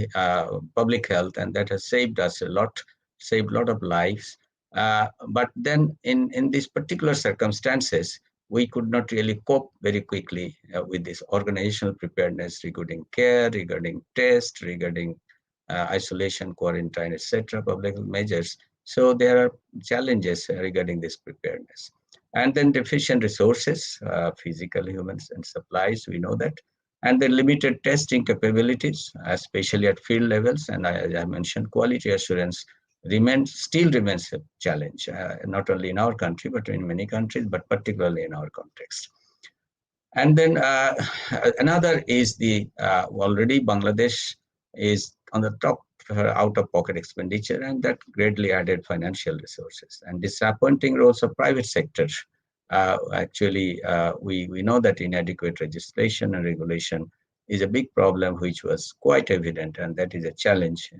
S4: public health, and that has saved us a lot, saved a lot of lives. But then in these particular circumstances, we could not really cope very quickly with this organizational preparedness regarding care, regarding test, regarding isolation, quarantine, etc., public health measures. So there are challenges regarding this preparedness. And then deficient resources, physical, humans, and supplies, we know that. And then limited testing capabilities, especially at field levels. And as I mentioned, quality assurance still remains a challenge, not only in our country, but in many countries, but particularly in our context. And then another is the already Bangladesh is on the top out-of-pocket expenditure, and that greatly added financial resources. And disappointing roles of private sector. We know that inadequate legislation and regulation is a big problem, which was quite evident, and that is a challenge.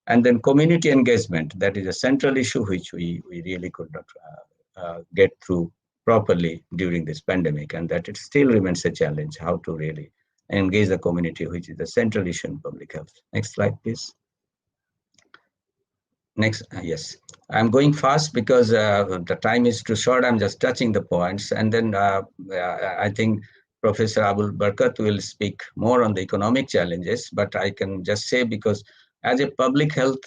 S4: And then community engagement, that is a central issue which we really could not get through properly during this pandemic, and that it still remains a challenge how to really engage the community, which is the central issue in public health. Next slide, please. Next, yes. I'm going fast because the time is too short. I'm just touching the points. And then I think Professor Abul Barkat will speak more on the economic challenges, but I can just say, because as a public health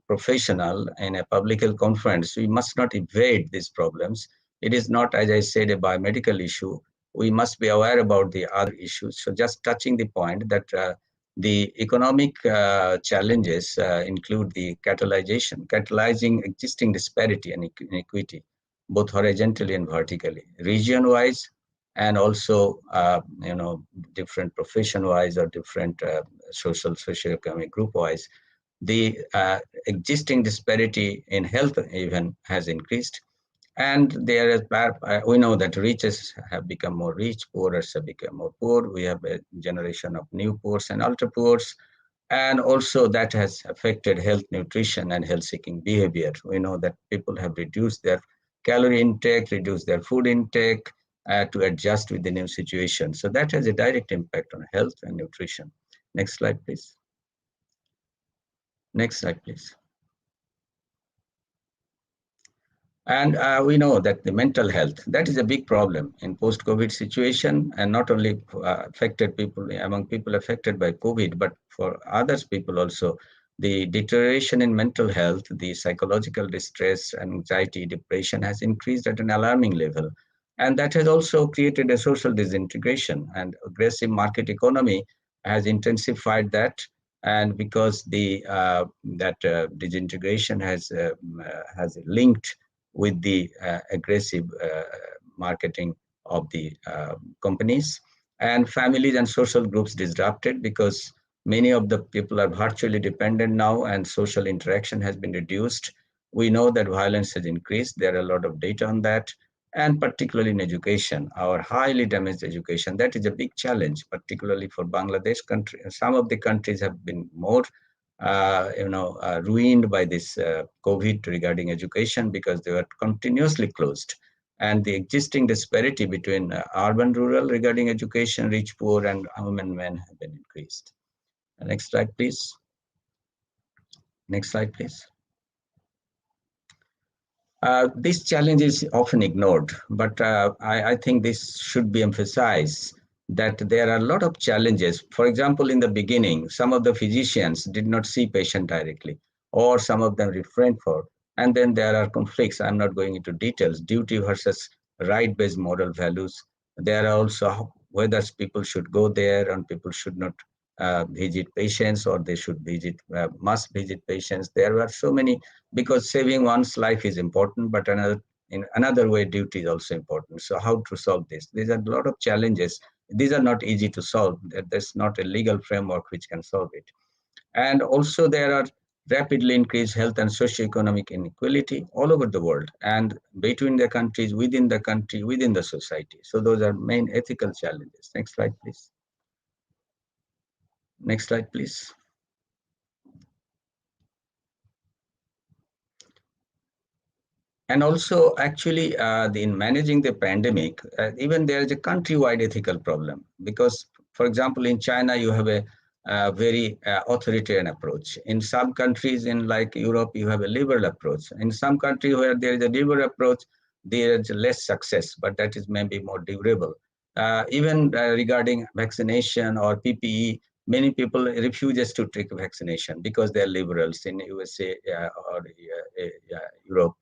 S4: professional in a public health conference, we must not evade these problems. It is not, as I said, a biomedical issue. We must be aware about the other issues. So just touching the point that the economic challenges include the catalyzing existing disparity and inequity, both horizontally and vertically, region-wise, and also different profession-wise or different socioeconomic group-wise. The existing disparity in health even has increased. And there is, we know that riches have become more rich, poorers have become more poor. We have a generation of new poors and ultra poors. And also that has affected health, nutrition, and health-seeking behavior. We know that people have reduced their calorie intake, reduced their food intake to adjust with the new situation. So that has a direct impact on health and nutrition. Next slide, please. Next slide, please. And we know that the mental health, that is a big problem in post-COVID situation, and not only affected people, among people affected by COVID, but for others people also. The deterioration in mental health, the psychological distress, anxiety, depression has increased at an alarming level. And that has also created a social disintegration, and aggressive market economy has intensified that. And because disintegration has linked with the aggressive marketing of the companies, and families and social groups disrupted, because many of the people are virtually dependent now and social interaction has been reduced. We know that violence has increased. There are a lot of data on that, and particularly in education, our highly damaged education. That is a big challenge, particularly for Bangladesh country. Some of the countries have been more ruined by this COVID regarding education, because they were continuously closed. And the existing disparity between urban, rural regarding education, rich, poor, and women, men have been increased. Next slide, please. Next slide, please. This challenge is often ignored, but I think this should be emphasized that there are a lot of challenges. For example, in the beginning, some of the physicians did not see patient directly, or some of them refrained for. And then there are conflicts. I'm not going into details, duty versus right-based moral values. There are also whether people should go there and people should not visit patients, or they should visit, must visit patients. There are so many, because saving one's life is important, but in another way, duty is also important. So how to solve this? These are a lot of challenges. These are not easy to solve. There's not a legal framework which can solve it. And also there are rapidly increased health and socioeconomic inequality all over the world, and between the countries, within the country, within the society. So those are main ethical challenges. Next slide, please. Next slide, please. And also, actually, in managing the pandemic, even there is a countrywide ethical problem. Because, for example, in China, you have a very authoritarian approach. In some countries, in like Europe, you have a liberal approach. In some countries where there is a liberal approach, there is less success, but that is maybe more durable. Even regarding vaccination or PPE, many people refuses to take vaccination because they're liberals in USA or Europe.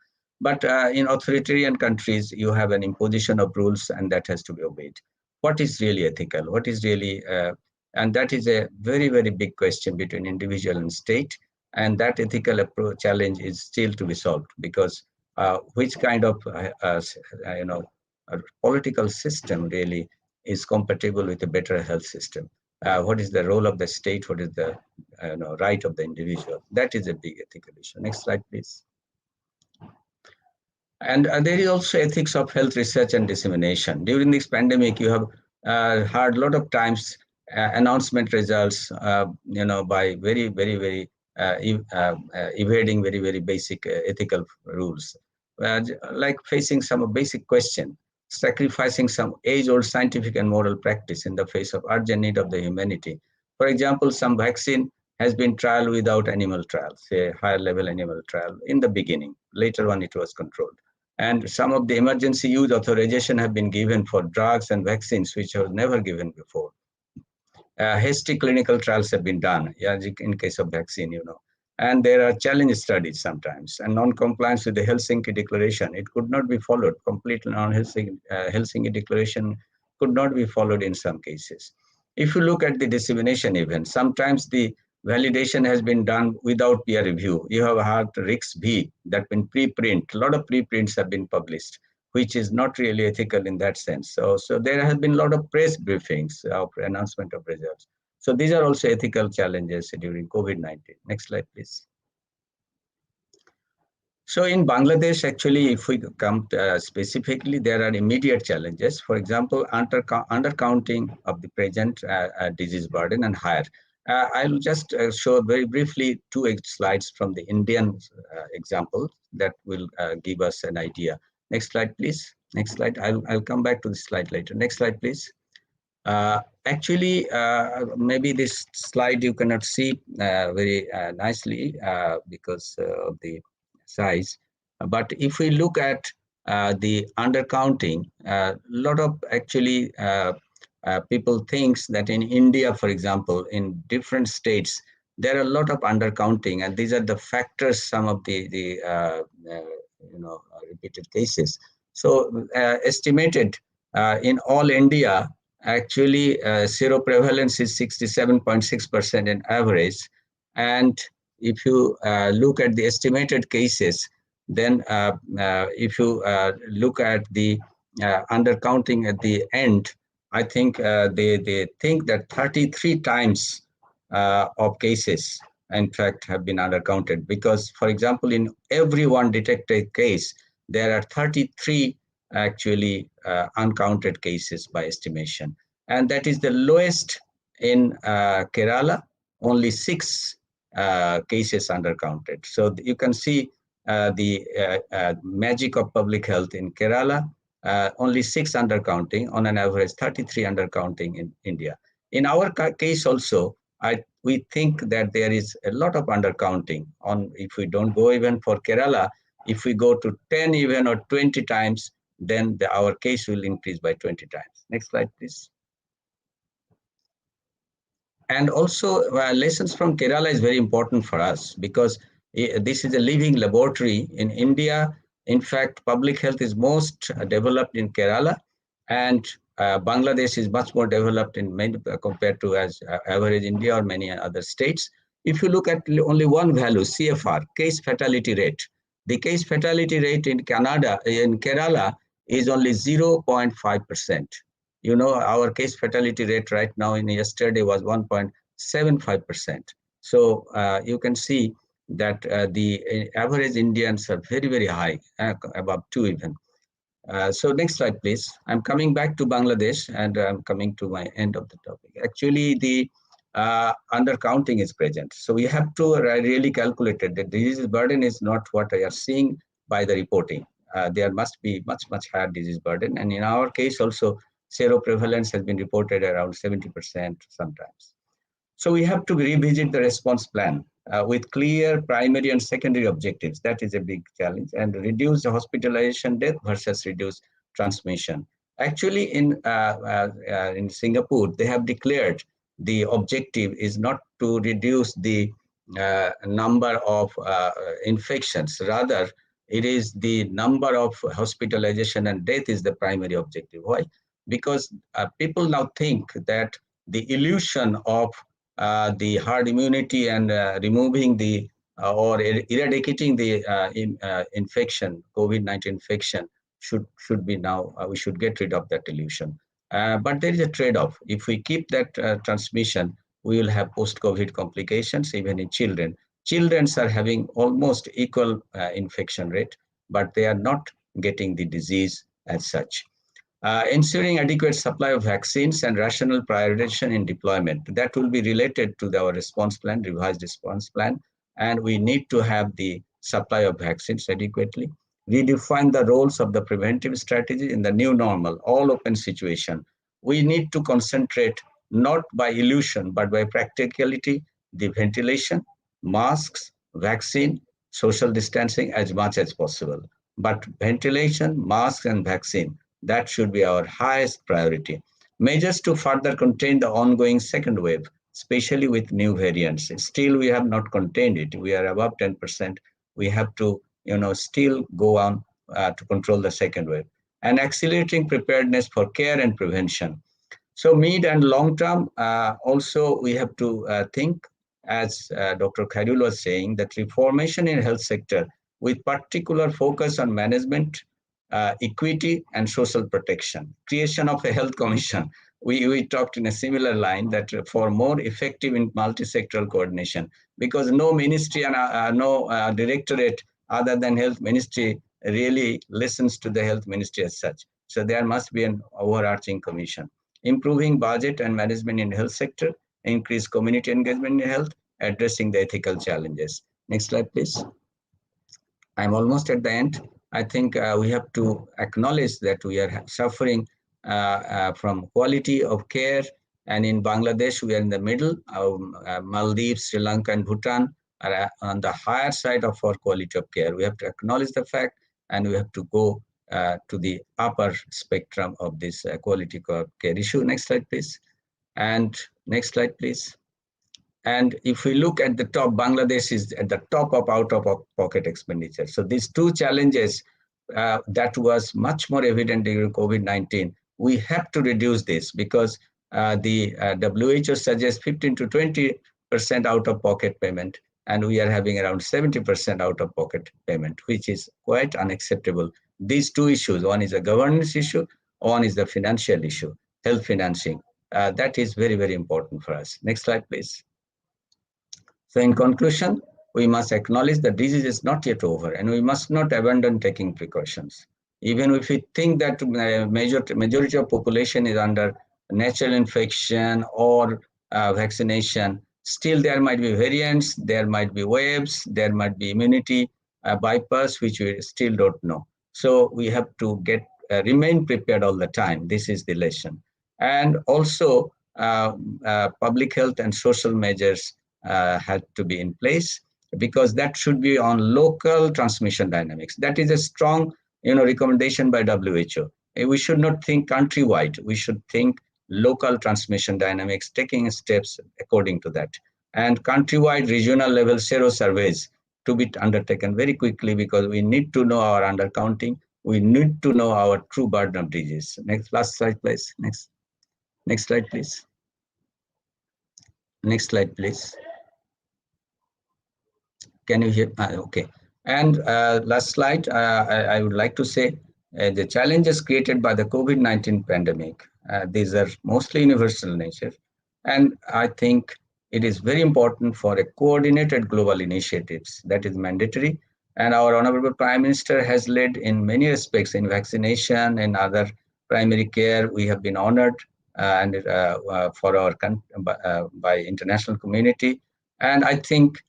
S4: But in authoritarian countries, you have an imposition of rules, and that has to be obeyed. What is really ethical? What is really, and that is a very, very big question between individual and state. And that ethical approach challenge is still to be solved, because which kind of, political system really is compatible with a better health system? What is the role of the state? What is the right of the individual? That is a big ethical issue. Next slide, please. And there is also ethics of health research and dissemination. During this pandemic, you have heard a lot of times announcement results, by very, very, very evading very, very basic ethical rules, like facing some basic question, sacrificing some age-old scientific and moral practice in the face of urgent need of the humanity. For example, some vaccine has been trialed without animal trials, say higher level animal trial in the beginning. Later on, it was controlled. And some of the emergency use authorization have been given for drugs and vaccines, which were never given before. Hasty clinical trials have been done, in case of vaccine, And there are challenge studies sometimes, and non-compliance with the Helsinki Declaration. It could not be followed. Completely Helsinki Declaration could not be followed in some cases. If you look at the dissemination event, sometimes the validation has been done without peer review. You have had RIX-V that been preprint. A lot of preprints have been published, which is not really ethical in that sense. So there has been a lot of press briefings of announcement of results. So these are also ethical challenges during COVID-19. Next slide, please. So in Bangladesh, actually, if we come to, specifically, there are immediate challenges. For example, undercounting of the present disease burden and higher. I'll just show very briefly two slides from the Indian example that will give us an idea. Next slide, please. Next slide. I'll come back to this slide later. Next slide, please. Actually, maybe this slide you cannot see very nicely because of the size. But if we look at the undercounting, a lot of actually people thinks that in India, for example, in different states, there are a lot of undercounting, and these are the factors, some of the repeated cases. So estimated in all India, actually seroprevalence is 67.6% in average. And if you look at the estimated cases, then if you look at the undercounting at the end, I think they think that 33 times of cases, in fact, have been undercounted. Because, for example, in every one detected case, there are 33 actually uncounted cases by estimation. And that is the lowest in Kerala, only 6 cases undercounted. So you can see the magic of public health in Kerala, only 6 undercounting on an average, 33 undercounting in India. In our case also, we think that there is a lot of undercounting on, if we don't go even for Kerala, If we go to 10 even or 20 times, then our case will increase by 20 times. Next slide, please. And also lessons from Kerala is very important for us because this is a living laboratory in India. In fact, public health is most developed in Kerala, and Bangladesh is much more developed in many compared to as average India or many other states. If you look at only one value, CFR, case fatality rate, the case fatality rate in Kerala is only 0.5%. You know, our case fatality rate right now in yesterday was 1.75%. So you can see that the average Indians are very, very high, above 2 even. So next slide, please. I'm coming back to Bangladesh and I'm coming to my end of the topic. Actually, the undercounting is present. So we have to really calculate it. The disease burden is not what I are seeing by the reporting. There must be much, much higher disease burden. And in our case also, seroprevalence has been reported around 70% sometimes. So we have to revisit the response plan with clear primary and secondary objectives. That is a big challenge. And reduce the hospitalization death versus reduce transmission. Actually, in Singapore, they have declared the objective is not to reduce the number of infections. Rather, it is the number of hospitalization and death is the primary objective. Why? Because people now think that the illusion of the herd immunity and removing the or eradicating the infection, COVID-19 infection should be now, we should get rid of that illusion. But there is a trade-off. If we keep that transmission, we will have post-COVID complications even in children. Children are having almost equal infection rate, but they are not getting the disease as such. Ensuring adequate supply of vaccines and rational prioritization in deployment. That will be related to our response plan, revised response plan, and we need to have the supply of vaccines adequately. Redefine the roles of the preventive strategy in the new normal, all open situation. We need to concentrate not by illusion, but by practicality, the ventilation, masks, vaccine, social distancing as much as possible. But ventilation, masks, and vaccine, that should be our highest priority. Measures to further contain the ongoing second wave, especially with new variants. Still, we have not contained it. We are above 10%. We have to, still go on to control the second wave. And accelerating preparedness for care and prevention. So mid and long term, also we have to think, as Dr. Khairul was saying, that reformation in health sector with particular focus on management, equity and social protection. Creation of a health commission. We talked in a similar line that for more effective in multi-sectoral coordination, because no ministry and no directorate other than health ministry really listens to the health ministry as such. So there must be an overarching commission. Improving budget and management in health sector, increase community engagement in health, addressing the ethical challenges. Next slide, please. I'm almost at the end. I think we have to acknowledge that we are suffering from quality of care. And in Bangladesh, we are in the middle. Maldives, Sri Lanka, and Bhutan are on the higher side of our quality of care. We have to acknowledge the fact, and we have to go to the upper spectrum of this quality of care issue. Next slide, please. And next slide, please. And if we look at the top, Bangladesh is at the top of out-of-pocket expenditure. So these two challenges that was much more evident during COVID-19, we have to reduce this because the WHO suggests 15 to 20% out-of-pocket payment, and we are having around 70% out-of-pocket payment, which is quite unacceptable. These two issues, one is a governance issue, one is the financial issue, health financing. That is very, very important for us. Next slide, please. So in conclusion, we must acknowledge the disease is not yet over, and we must not abandon taking precautions. Even if we think that majority of population is under natural infection or vaccination, still there might be variants, there might be waves, there might be immunity bypass, which we still don't know. So we have to remain prepared all the time. This is the lesson. And also public health and social measures had to be in place. because that should be on local transmission dynamics. That is a strong, recommendation by WHO. We should not think countrywide. We should think local transmission dynamics, taking steps according to that. And countrywide, regional level sero surveys to be undertaken very quickly, because we need to know our undercounting. We need to know our true burden of disease. Last slide, please. Next slide, please. Next slide, please. Can you hear? Okay. And last slide, I would like to say the challenges created by the COVID-19 pandemic, these are mostly universal nature. And I think it is very important for a coordinated global initiatives that is mandatory. And our Honorable Prime Minister has led in many respects in vaccination and other primary care. We have been honored for our by international community. And I think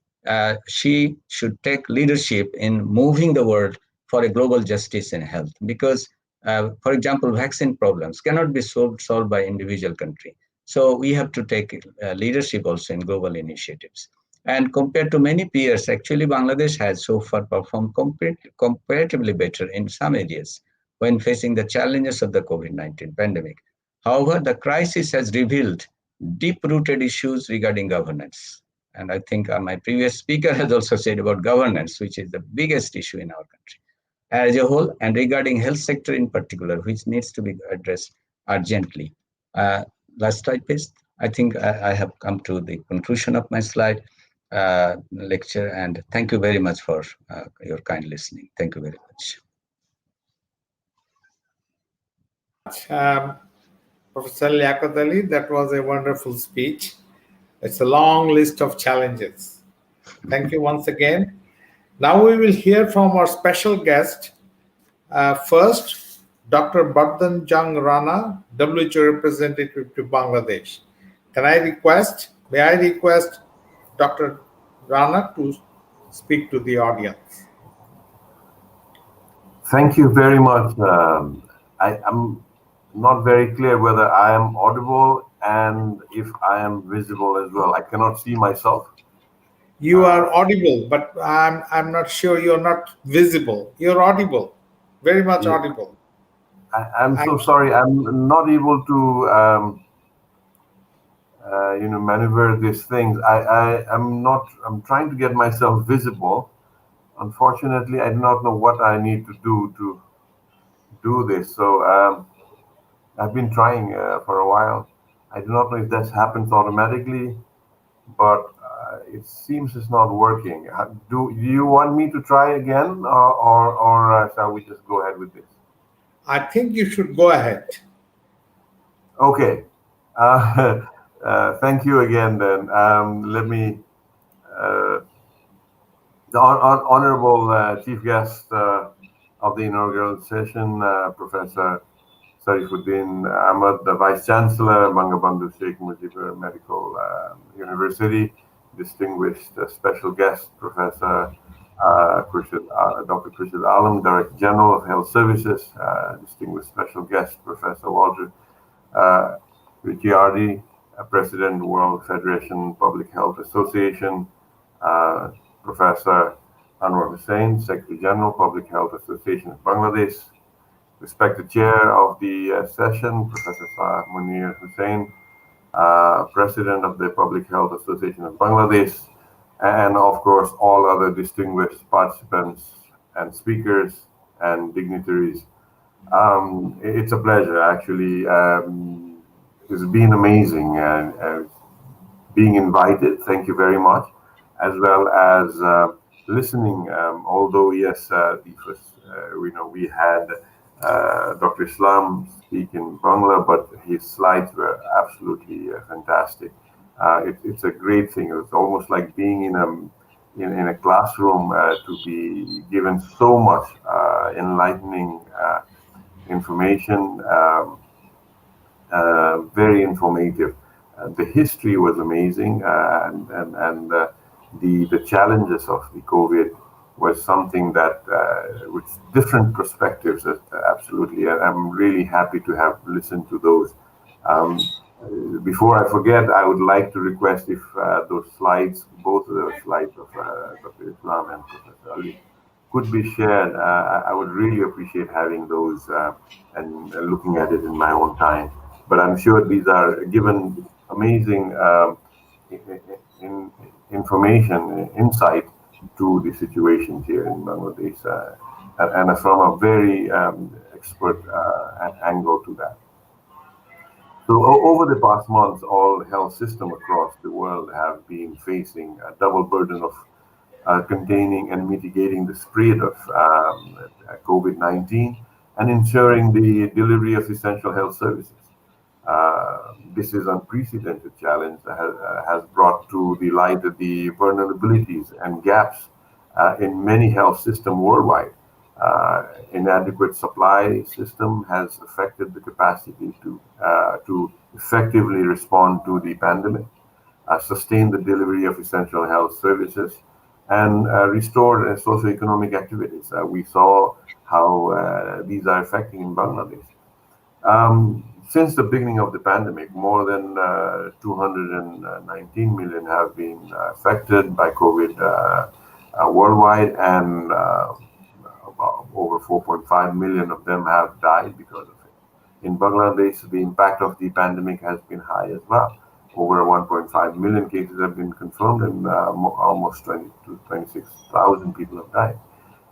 S4: she should take leadership in moving the world for a global justice in health, because, for example, vaccine problems cannot be solved by individual country. So we have to take leadership also in global initiatives. And compared to many peers, actually, Bangladesh has so far performed comparatively better in some areas when facing the challenges of the COVID-19 pandemic. However, the crisis has revealed deep-rooted issues regarding governance. And I think my previous speaker has also said about governance, which is the biggest issue in our country as a whole, and regarding health sector in particular, which needs to be addressed urgently. Last slide, please. I think I have come to the conclusion of my slide lecture, and thank you very much for your kind listening. Thank you very much.
S1: Professor Liaquat Ali, that was a wonderful speech. It's a long list of challenges. Thank you once again. Now we will hear from our special guest. First, Dr. Bardhan Jung Rana, WHO representative to Bangladesh. May I request Dr. Rana to speak to the audience?
S5: Thank you very much. I'm not very clear whether I am audible and if I am visible as well. I cannot see myself.
S1: You are audible, but I'm not sure you're not visible. You're audible, very much audible.
S5: I'm so sorry. I'm not able to, maneuver these things. I'm trying to get myself visible. Unfortunately, I do not know what I need to do this. So I've been trying for a while. I do not know if that happens automatically, but it seems it's not working. Do you want me to try again, or shall we just go ahead with this?
S1: I think you should go ahead.
S5: Okay. Thank you again. Then let me. The honorable chief guest of the inaugural session, Professor Sarifuddin Ahmad, the Vice Chancellor, Bangabandhu Sheikh Mujibur Medical University, distinguished special guest, Professor Dr. Khurshid Alam, Director General of Health Services, distinguished special guest, Professor Walter Ricciardi, President, World Federation Public Health Association, Professor Anwar Hussain, Secretary General, Public Health Association of Bangladesh, respected chair of the session, Professor Munir Hussain, President of the Public Health Association of Bangladesh, and of course all other distinguished participants and speakers and dignitaries. It's a pleasure, actually. It's been amazing and being invited. Thank you very much, as well as listening. Although yes, the first, we had Dr. Islam speak in Bangla, but his slides were absolutely fantastic. It's a great thing. It's almost like being in a classroom to be given so much enlightening information. Very informative. The history was amazing, and the challenges of the COVID was something that with different perspectives, absolutely. And I'm really happy to have listened to those. Before I forget, I would like to request if those slides, both of those slides of Dr. Islam and Professor Ali, could be shared. I would really appreciate having those and looking at it in my own time. But I'm sure these are given amazing information, insight to the situations here in Bangladesh, and from a very expert angle to that. So over the past months, all health systems across the world have been facing a double burden of containing and mitigating the spread of COVID-19 and ensuring the delivery of essential health services. This is unprecedented challenge that has brought to the light the vulnerabilities and gaps in many health systems worldwide. Inadequate supply system has affected the capacity to effectively respond to the pandemic, sustain the delivery of essential health services, and restore socioeconomic activities. We saw how these are affecting in Bangladesh. Since the beginning of the pandemic, more than 219 million have been affected by COVID worldwide, and over 4.5 million of them have died because of it. In Bangladesh, the impact of the pandemic has been high as well. Over 1.5 million cases have been confirmed, and almost 20 to 26,000 people have died.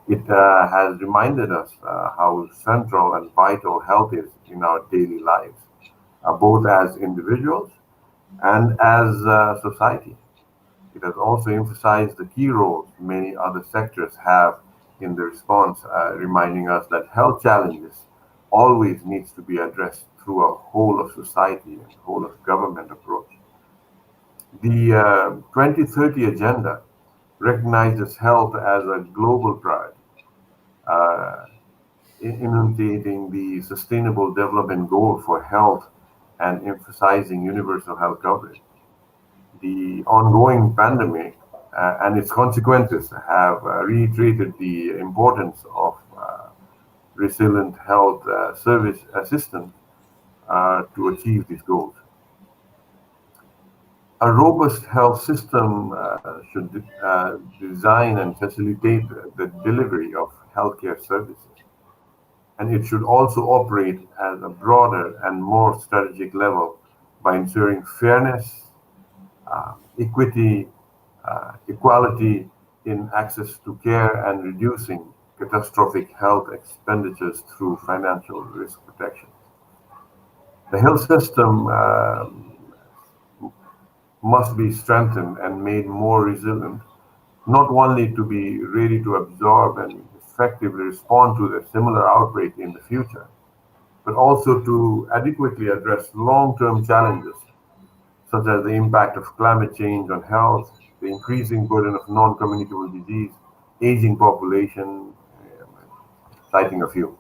S5: It has reminded us how central and vital health is in our daily lives, both as individuals and as society. It has also emphasized the key roles many other sectors have in the response, reminding us that health challenges always needs to be addressed through a whole of society and whole of government approach. The 2030 agenda recognizes health as a global priority, enunciating the Sustainable Development Goal for health and emphasizing universal health coverage. The ongoing pandemic and its consequences have reiterated the importance of resilient health service assistance to achieve these goals. A robust health system should design and facilitate the delivery of healthcare services. And it should also operate at a broader and more strategic level by ensuring fairness, equity, equality in access to care, and reducing catastrophic health expenditures through financial risk protection. The health system must be strengthened and made more resilient, not only to be ready to absorb and effectively respond to a similar outbreak in the future, but also to adequately address long-term challenges such as the impact of climate change on health, the increasing burden of non-communicable disease, aging population, citing a few.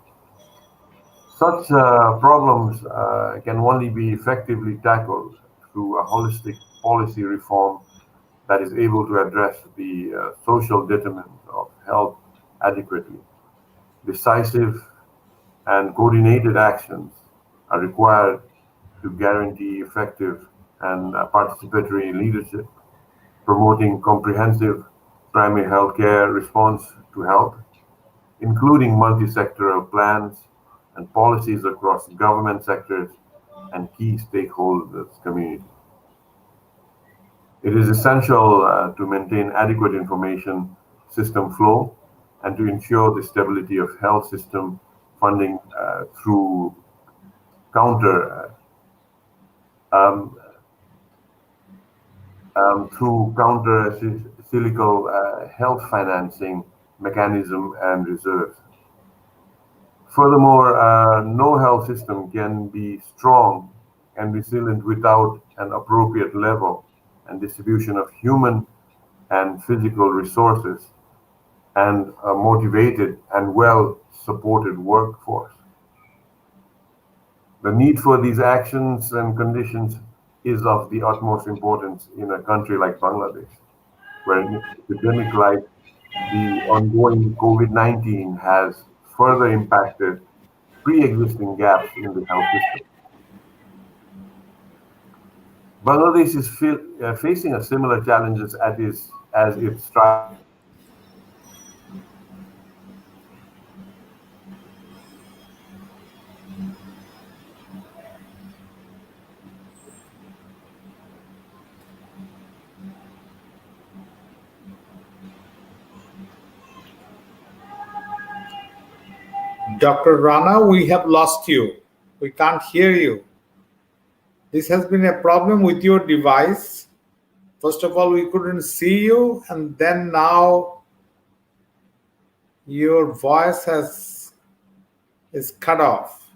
S5: Such problems can only be effectively tackled through a holistic policy reform that is able to address the social determinants of health adequately. Decisive and coordinated actions are required to guarantee effective and participatory leadership, promoting comprehensive primary health care response to health, including multi-sectoral plans and policies across government sectors and key stakeholders community. It is essential to maintain adequate information system flow and to ensure the stability of health system funding through counter-cyclical health financing mechanism and reserves. Furthermore, no health system can be strong and resilient without an appropriate level and distribution of human and physical resources and a motivated and well-supported workforce. The need for these actions and conditions is of the utmost importance in a country like Bangladesh, where an epidemic like the ongoing COVID-19 has further impacted pre-existing gaps in the health system. Bangladesh is facing a similar challenges as it strives.
S1: Dr. Rana, we have lost you. We can't hear you. This has been a problem with your device. First of all, we couldn't see you, and then now your voice is cut off.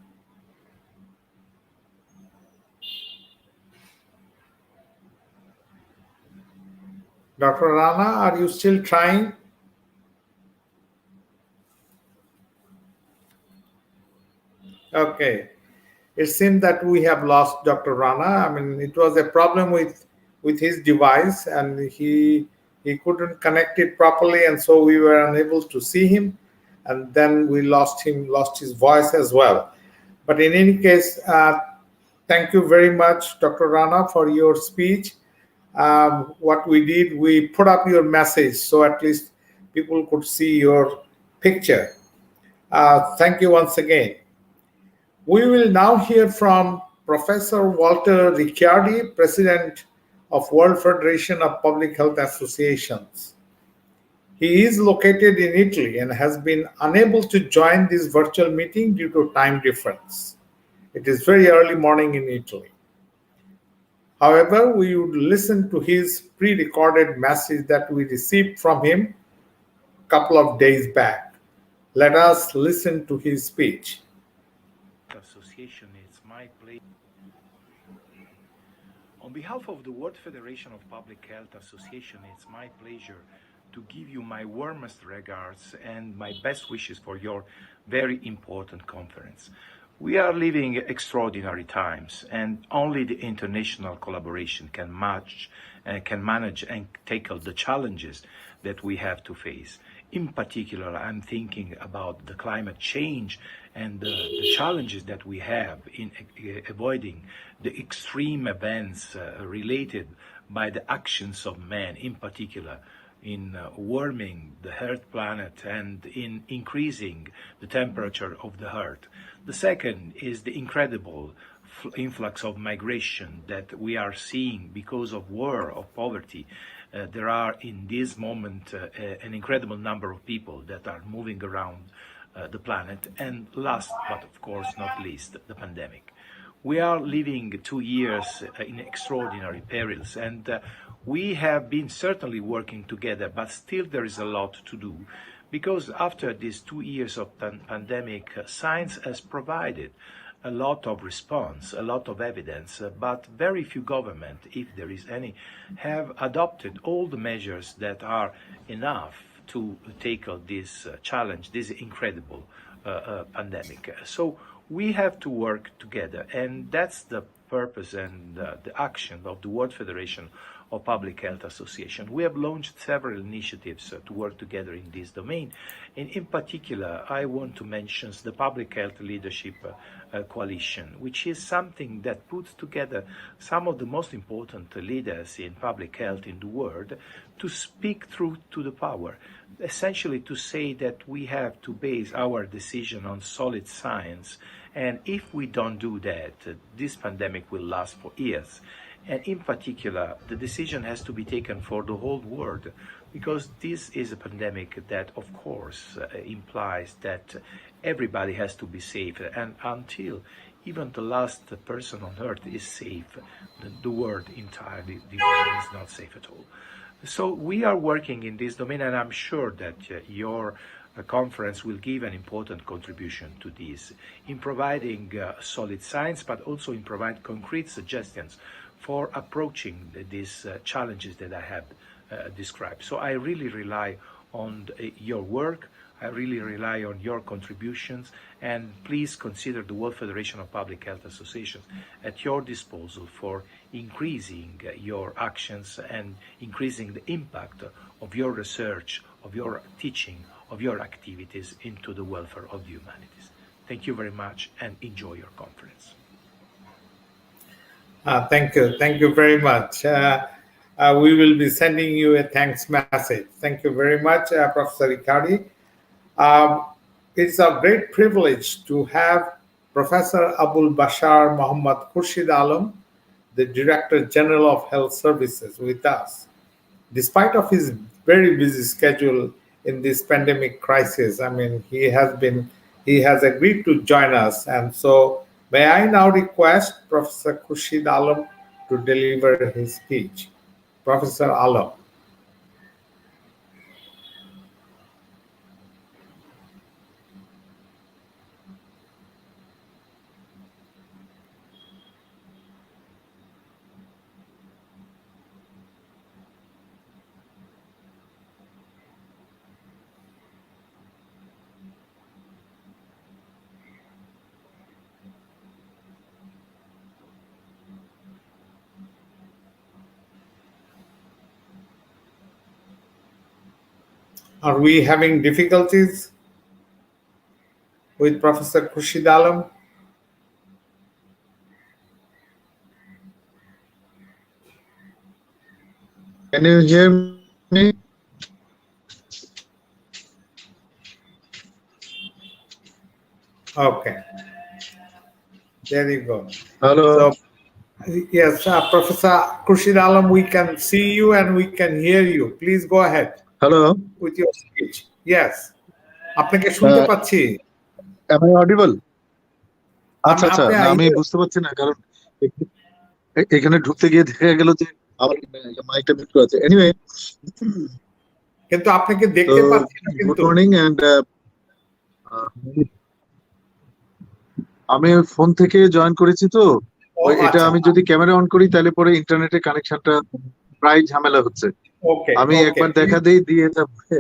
S1: Dr. Rana, are you still trying? Okay. It seems that we have lost Dr. Rana. I mean, it was a problem with his device, and he couldn't connect it properly, and so we were unable to see him, and then we lost his voice as well. But in any case, thank you very much, Dr. Rana, for your speech. What we did, we put up your message so at least people could see your picture. Thank you once again. We will now hear from Professor Walter Ricciardi, President of World Federation of Public Health Associations. He is located in Italy and has been unable to join this virtual meeting due to time difference. It is very early morning in Italy. However, we would listen to his pre-recorded message that we received from him a couple of days back. Let us listen to his speech.
S6: Association, it's my pleasure. On behalf of the World Federation of Public Health Association, it's my pleasure to give you my warmest regards and my best wishes for your very important conference. We are living extraordinary times, and only the international collaboration can manage and tackle the challenges that we have to face. In particular, I'm thinking about the climate change and the challenges that we have in avoiding the extreme events related by the actions of man, in particular in warming the Earth planet and in increasing the temperature of the Earth. The second is the incredible influx of migration that we are seeing because of war, of poverty. There are in this moment an incredible number of people that are moving around the planet. And last, but of course not least, the pandemic. We are living 2 years in extraordinary perils, and we have been certainly working together, but still there is a lot to do. Because after these 2 years of pandemic, science has provided a lot of response, a lot of evidence, but very few governments, if there is any, have adopted all the measures that are enough to tackle this challenge, this incredible pandemic. So we have to work together, and that's the purpose and the action of the World Federation of Public Health Association. We have launched several initiatives to work together in this domain, and in particular I want to mention the Public Health Leadership Coalition, which is something that puts together some of the most important leaders in public health in the world to speak truth to the power, essentially to say that we have to base our decision on solid science, and if we don't do that, this pandemic will last for years. And in particular, the decision has to be taken for the whole world, because this is a pandemic that, of course, implies that everybody has to be safe. And until even the last person on earth is safe, the world entirely is not safe at all. So we are working in this domain, and I'm sure that your conference will give an important contribution to this in providing solid science, but also in providing concrete suggestions for approaching these challenges that I have described. So I really rely on your work. I really rely on your contributions, and please consider the World Federation of Public Health Associations at your disposal for increasing your actions and increasing the impact of your research, of your teaching, of your activities into the welfare of the humanities. Thank you very much, and enjoy your conference.
S1: Thank you. Thank you very much. We will be sending you a thanks message. Thank you very much, Professor Riccardi. Um, it's a great privilege to have Professor Abul Bashar Muhammad Khurshid Alam, the Director General of Health Services, with us. Despite of his very busy schedule in this pandemic crisis, I mean, he has agreed to join us. And so may I now request Professor Khurshid Alam to deliver his speech. Professor Alam. Are we having difficulties with Professor Khurshid Alam?
S7: Can you hear me?
S1: Okay. There you go.
S7: Hello.
S1: So, yes, Professor Khurshid Alam, we can see you and we can hear you. Please go ahead
S7: Hello.
S1: with your speech. Yes. আপনাকে শুনতে পাচ্ছি।
S7: Am I audible? আচ্ছা আচ্ছা,
S1: আপনি
S7: না আমি বুঝতে পারছি না, কারণ এখানে ঢুকতে গিয়ে দেখা গেল যে আমার মাইকটা মিউট করা আছে। এনিওয়ে,
S1: কিন্তু আপনাকে দেখতে পাচ্ছি না কিন্তু।
S7: গুড মর্নিং এন্ড আমি ফোন থেকে জয়েন করেছি, তো এটা আমি যদি ক্যামেরা অন করি তাহলে পরে ইন্টারনেটের কানেকশনটা প্রায় ঝামেলা হচ্ছে। আমি একবার দেখা দেই, দিয়ে তারপরে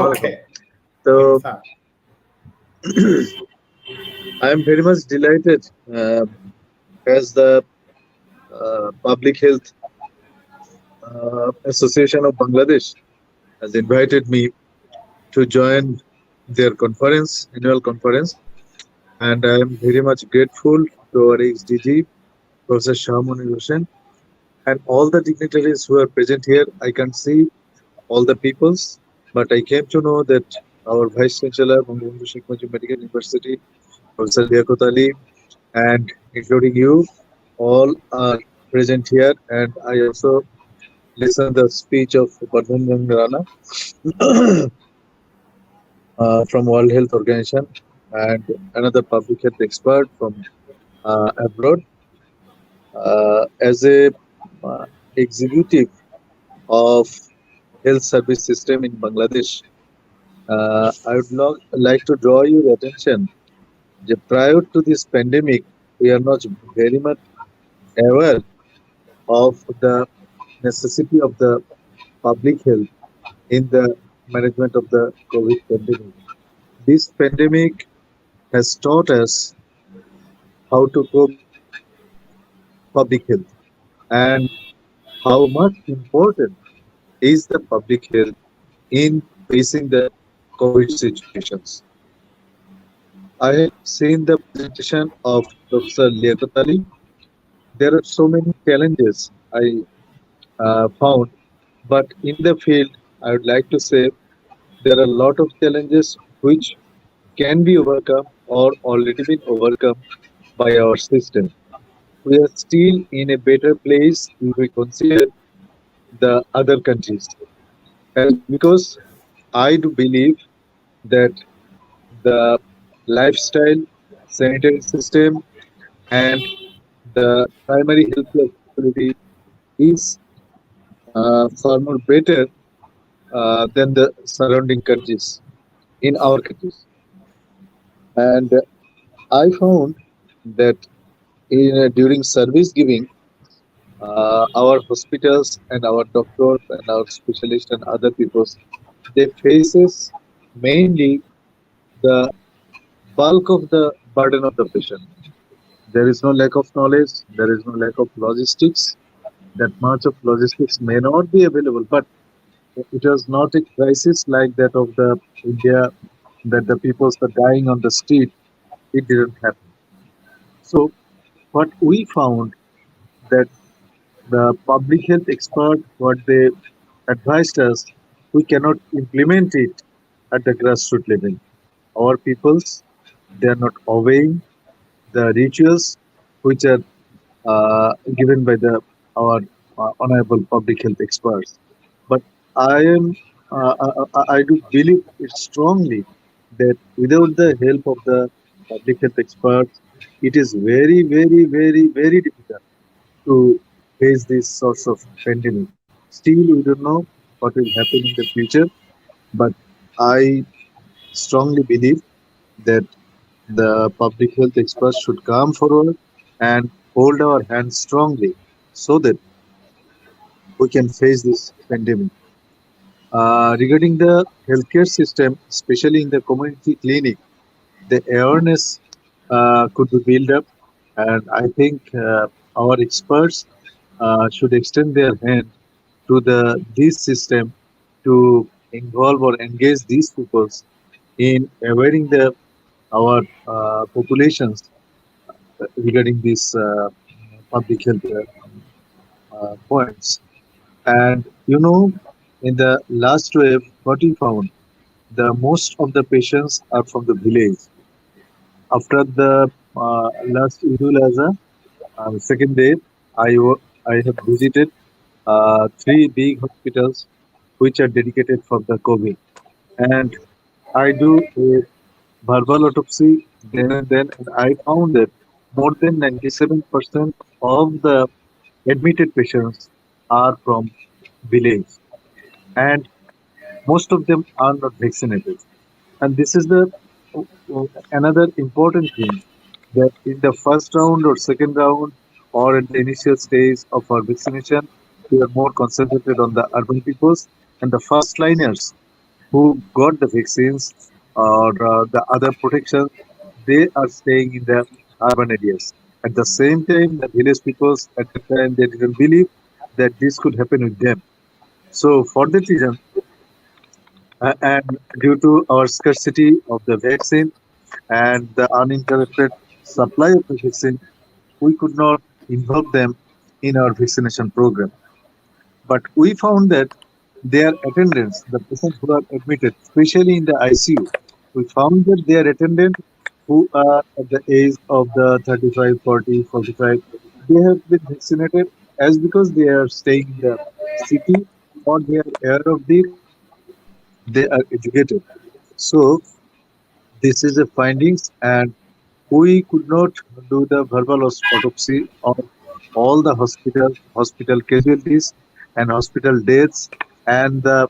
S1: Okay.
S7: So I am very much delighted as the Public Health Association of Bangladesh has invited me to join their conference, annual conference, and I am very much grateful to our ex-DG, Professor Shahmoni Hussain, and all the dignitaries who are present here. I can see all the peoples, but I came to know that our Vice Chancellor, Bangabandhu Sheikh Mujib Medical University, Professor Liaquat Ali, and including you, all are present here. And I also listened the speech of Bardhan Rana from World Health Organization and another public health expert from abroad. As a executive of health service system in Bangladesh, I would like to draw your attention that prior to this pandemic, we are not very much aware of the necessity of the public health in the management of the COVID pandemic. This pandemic has taught us how to cope public health and how much important is the public health in facing the COVID situations. I have seen the presentation of Professor Liaquat Ali. There are so many challenges I found, but in the field, I would like to say there are a lot of challenges which can be overcome or already been overcome by our system. We are still in a better place if we consider the other countries. And because I do believe that the lifestyle, sanitary system, and the primary healthcare facility is far more better than the surrounding countries in our countries. And I found that during service giving, our hospitals and our doctors and our specialists and other people, they faces mainly the bulk of the burden of the patient. There is no lack of knowledge, there is no lack of logistics. That much of logistics may not be available, but it was not a crisis like that of the India, that the people are dying on the street. It didn't happen. So what we found that the public health expert, what they advised us, we cannot implement it at the grassroots level. Our peoples, they are not obeying the rituals which are given by the our honorable public health experts. But I am, I do believe it strongly that without the help of the public health experts, it is very, very, very, very difficult to face these sorts of pandemic. Still, we don't know what will happen in the future, but I strongly believe that the public health experts should come forward and hold our hands strongly so that we can face this pandemic. Regarding the healthcare system, especially in the community clinic, the awareness could be built up, and I think our experts should extend their hand to the this system to involve or engage these peoples in awareing the our populations regarding these public health points. And in the last wave, what we found, the most of the patients are from the village. After the last Idul Adha, second day, I have visited three big hospitals which are dedicated for the COVID, and I do a verbal autopsy then and then, and I found that more than 97% of the admitted patients are from village, and most of them are not vaccinated. And this is the another important thing, that in the first round or second round or at the initial stage of our vaccination, we are more concentrated on the urban peoples and the first liners who got the vaccines or the other protection. They are staying in the urban areas. At the same time, the village peoples at the time, they didn't believe that this could happen with them. So for that reason, and due to our scarcity of the vaccine and the uninterrupted supply of the vaccine, we could not involve them in our vaccination program. But we found that their attendance, the patients who are admitted, especially in the ICU, we found that their attendant who are at the age of the 35, 40, 45, they have been vaccinated as because they are staying in the city or they are aware of this, they are educated. So this is the findings, and we could not do the verbal autopsy of all the hospital casualties and hospital deaths, and the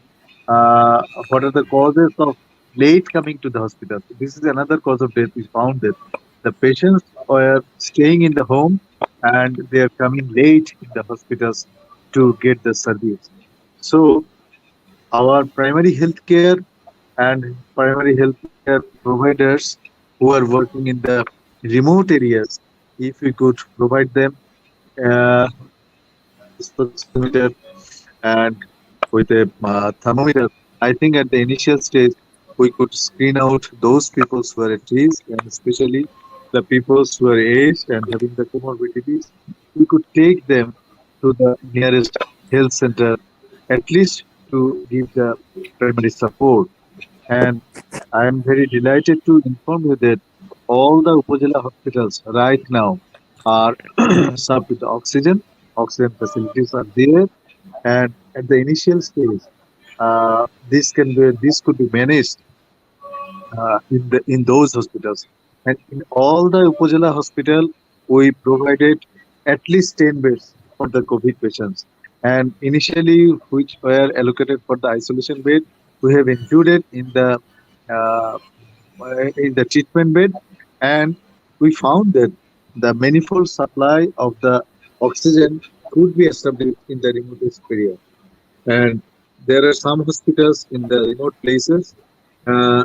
S7: what are the causes of late coming to the hospital. This is another cause of death. We found that the patients were staying in the home and they are coming late in the hospitals to get the service. So our primary health care and primary healthcare providers who are working in the remote areas, if we could provide them uh, pulse oximeter and with a thermometer, I think at the initial stage we could screen out those people who are at risk, and especially the people who are aged and having the comorbidities. We could take them to the nearest health center, at least to give the primary support. And I am very delighted to inform you that all the Upazila hospitals right now are served with oxygen. Oxygen facilities are there, and at the initial stage, this could be managed in those hospitals. And in all the Upazila hospital, we provided at least 10 beds for the COVID patients. And initially, which were allocated for the isolation bed, we have included uh, in the treatment bed, and we found that the manifold supply of the oxygen could be established in the remotest area. And there are some hospitals in the remote places. Uh,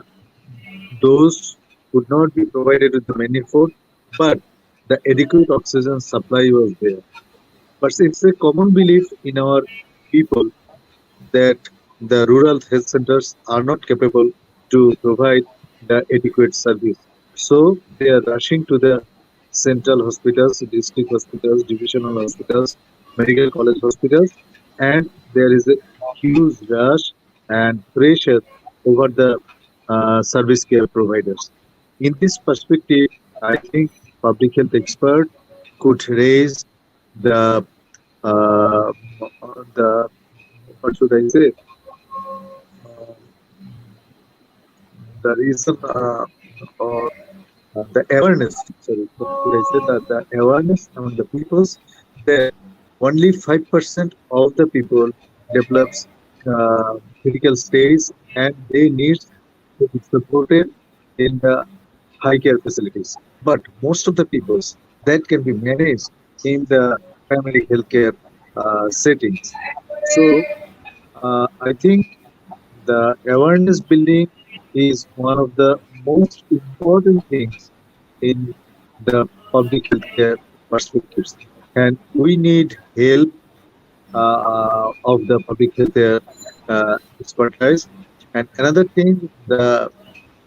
S7: those could not be provided with the manifold, but the adequate oxygen supply was there. But it's a common belief in our people that the rural health centers are not capable to provide the adequate service. So they are rushing to the central hospitals, district hospitals, divisional hospitals, medical college hospitals, and there is a huge rush and pressure over the service care providers. In this perspective, I think public health expert could raise the uh, the what should I say? Uh, the reason or the awareness, sorry, what should I say, that the awareness among the peoples that only 5% of the people develops critical stage and they need to be supported in the high care facilities. But most of the peoples that can be managed in the primary healthcare settings. So I think the awareness building is one of the most important things in the public healthcare perspectives. And we need help of the public healthcare expertise. And another thing, the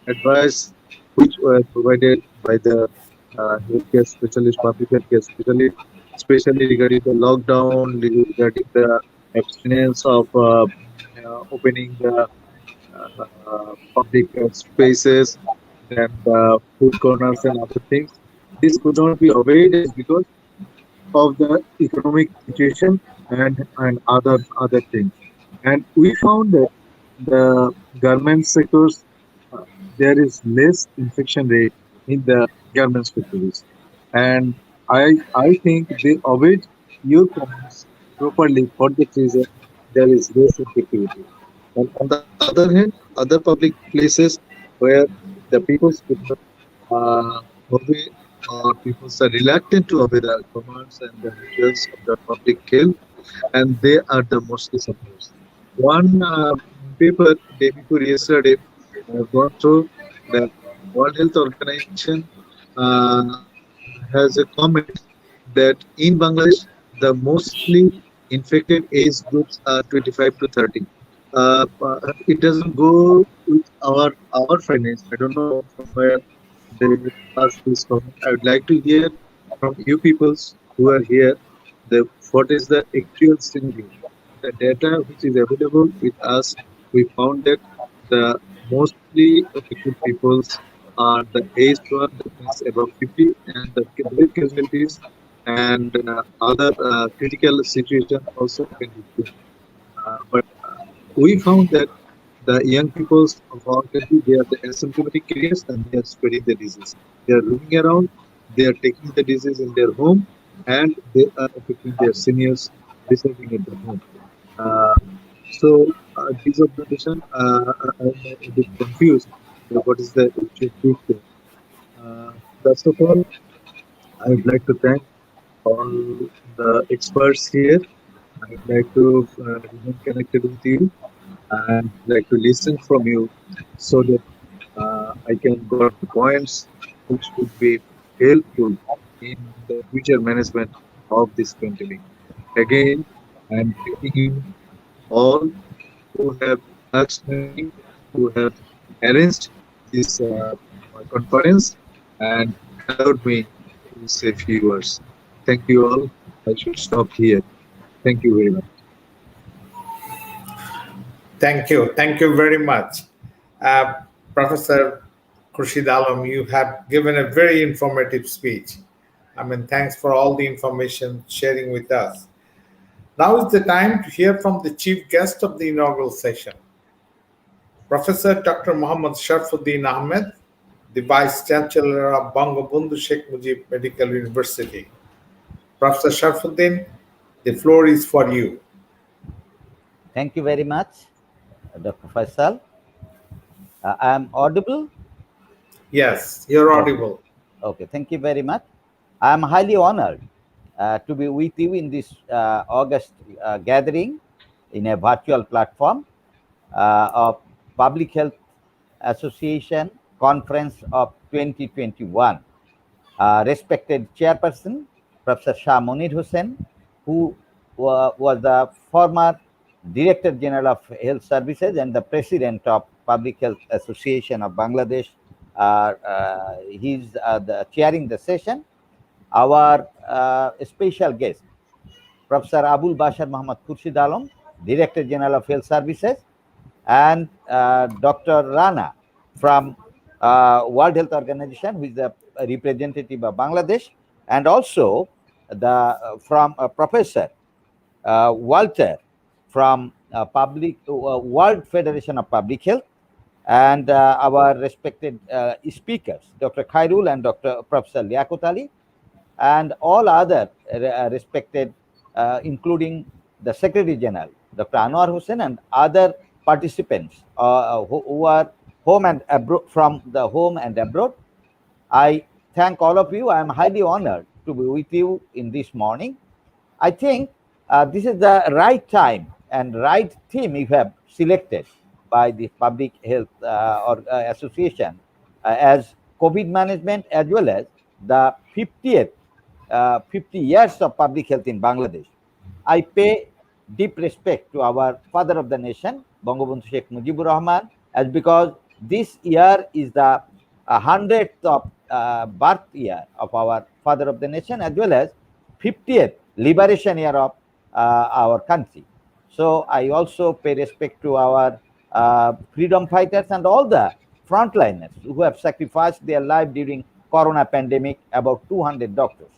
S7: advice which were provided by the healthcare specialist, public healthcare specialist, especially regarding the lockdown, regarding the abstinence of opening the public spaces and food corners and other things. This could not be avoided because of the economic situation and other things. And we found that the garment sectors, uh, there is less infection rate in the garment factories. And I think they avoid your comments properly for the reason there is less infectivity. And on the other hand, other public places where the people could not obey or people are reluctant to obey the commands and the rituals of the public health, and they are the mostly sufferers. One paper day before yesterday, I've gone through that World Health Organization has a comment that in Bangladesh, the mostly infected age groups are 25 to 30. It doesn't go with our finance. I don't know from where they pass this comment. I would like to hear from you peoples who are here the what is the actual scenario. The data which is available with us, we found that the mostly affected peoples are the aged one, that means above 50, and the death casualties and other critical situation also happen with them. But we found that the young peoples of our country, they are the asymptomatic carriers and they are spreading the disease. They are roaming around, they are taking the disease in their home, and they are affecting their seniors residing at the home. Uh, these are the question. I'm a bit confused. What is the actual truth there? First of all, I would like to thank all the experts here. I would like to remain connected with you and like to listen from you so that I can got the points which would be helpful in the future management of this pandemic. Again, I am thanking you all who have asked me, who have arranged this conference and allowed me to say few words. Thank you all. I should stop here. Thank you very much.
S1: Thank you. Thank you very much. Uh, Professor Khurshid Alam, you have given a very informative speech. I mean, thanks for all the information sharing with us. Now is the time to hear from the chief guest of the inaugural session, Professor Dr. Muhammad Sharfuddin Ahmed, the Vice Chancellor of Bangabandhu Sheikh Mujib Medical University. Professor Sharfuddin, the floor is for you.
S8: Thank you very much, Dr. Faisal. I am audible?
S1: Yes, you're audible.
S8: Okay, thank you very much. I am highly honored to be with you in this August gathering in a virtual platform of Public Health Association Conference of 2021. Respected Chairperson, Professor Shah Monir Hussain, who was the former Director General of Health Services and the President of Public Health Association of Bangladesh. He's chairing the session. our special guest, Professor Abul Bashar Muhammad Khurshid Alam, Director General of Health Services, and Dr. Rana from World Health Organization, who is the representative of Bangladesh, and also from Professor Walter from World Federation of Public Health, and our respected speakers, Dr. Khairul and Dr. Professor Liaquat Ali, and all other respected, including the Secretary General, Dr. Anwar Hussain, and other participants who are home and abroad, from the home and abroad. I thank all of you. I am highly honored to be with you in this morning. I think this is the right time and right theme you have selected by the Public Health Association as COVID management, as well as the 50 years of public health in Bangladesh. I pay deep respect to our father of the nation, Bangabandhu Sheikh Mujibur Rahman, as because this year is the 100th of birth year of our father of the nation, as well as 50th liberation year of our country. So I also pay respect to our freedom fighters and all the frontliners who have sacrificed their life during corona pandemic, about 200 doctors.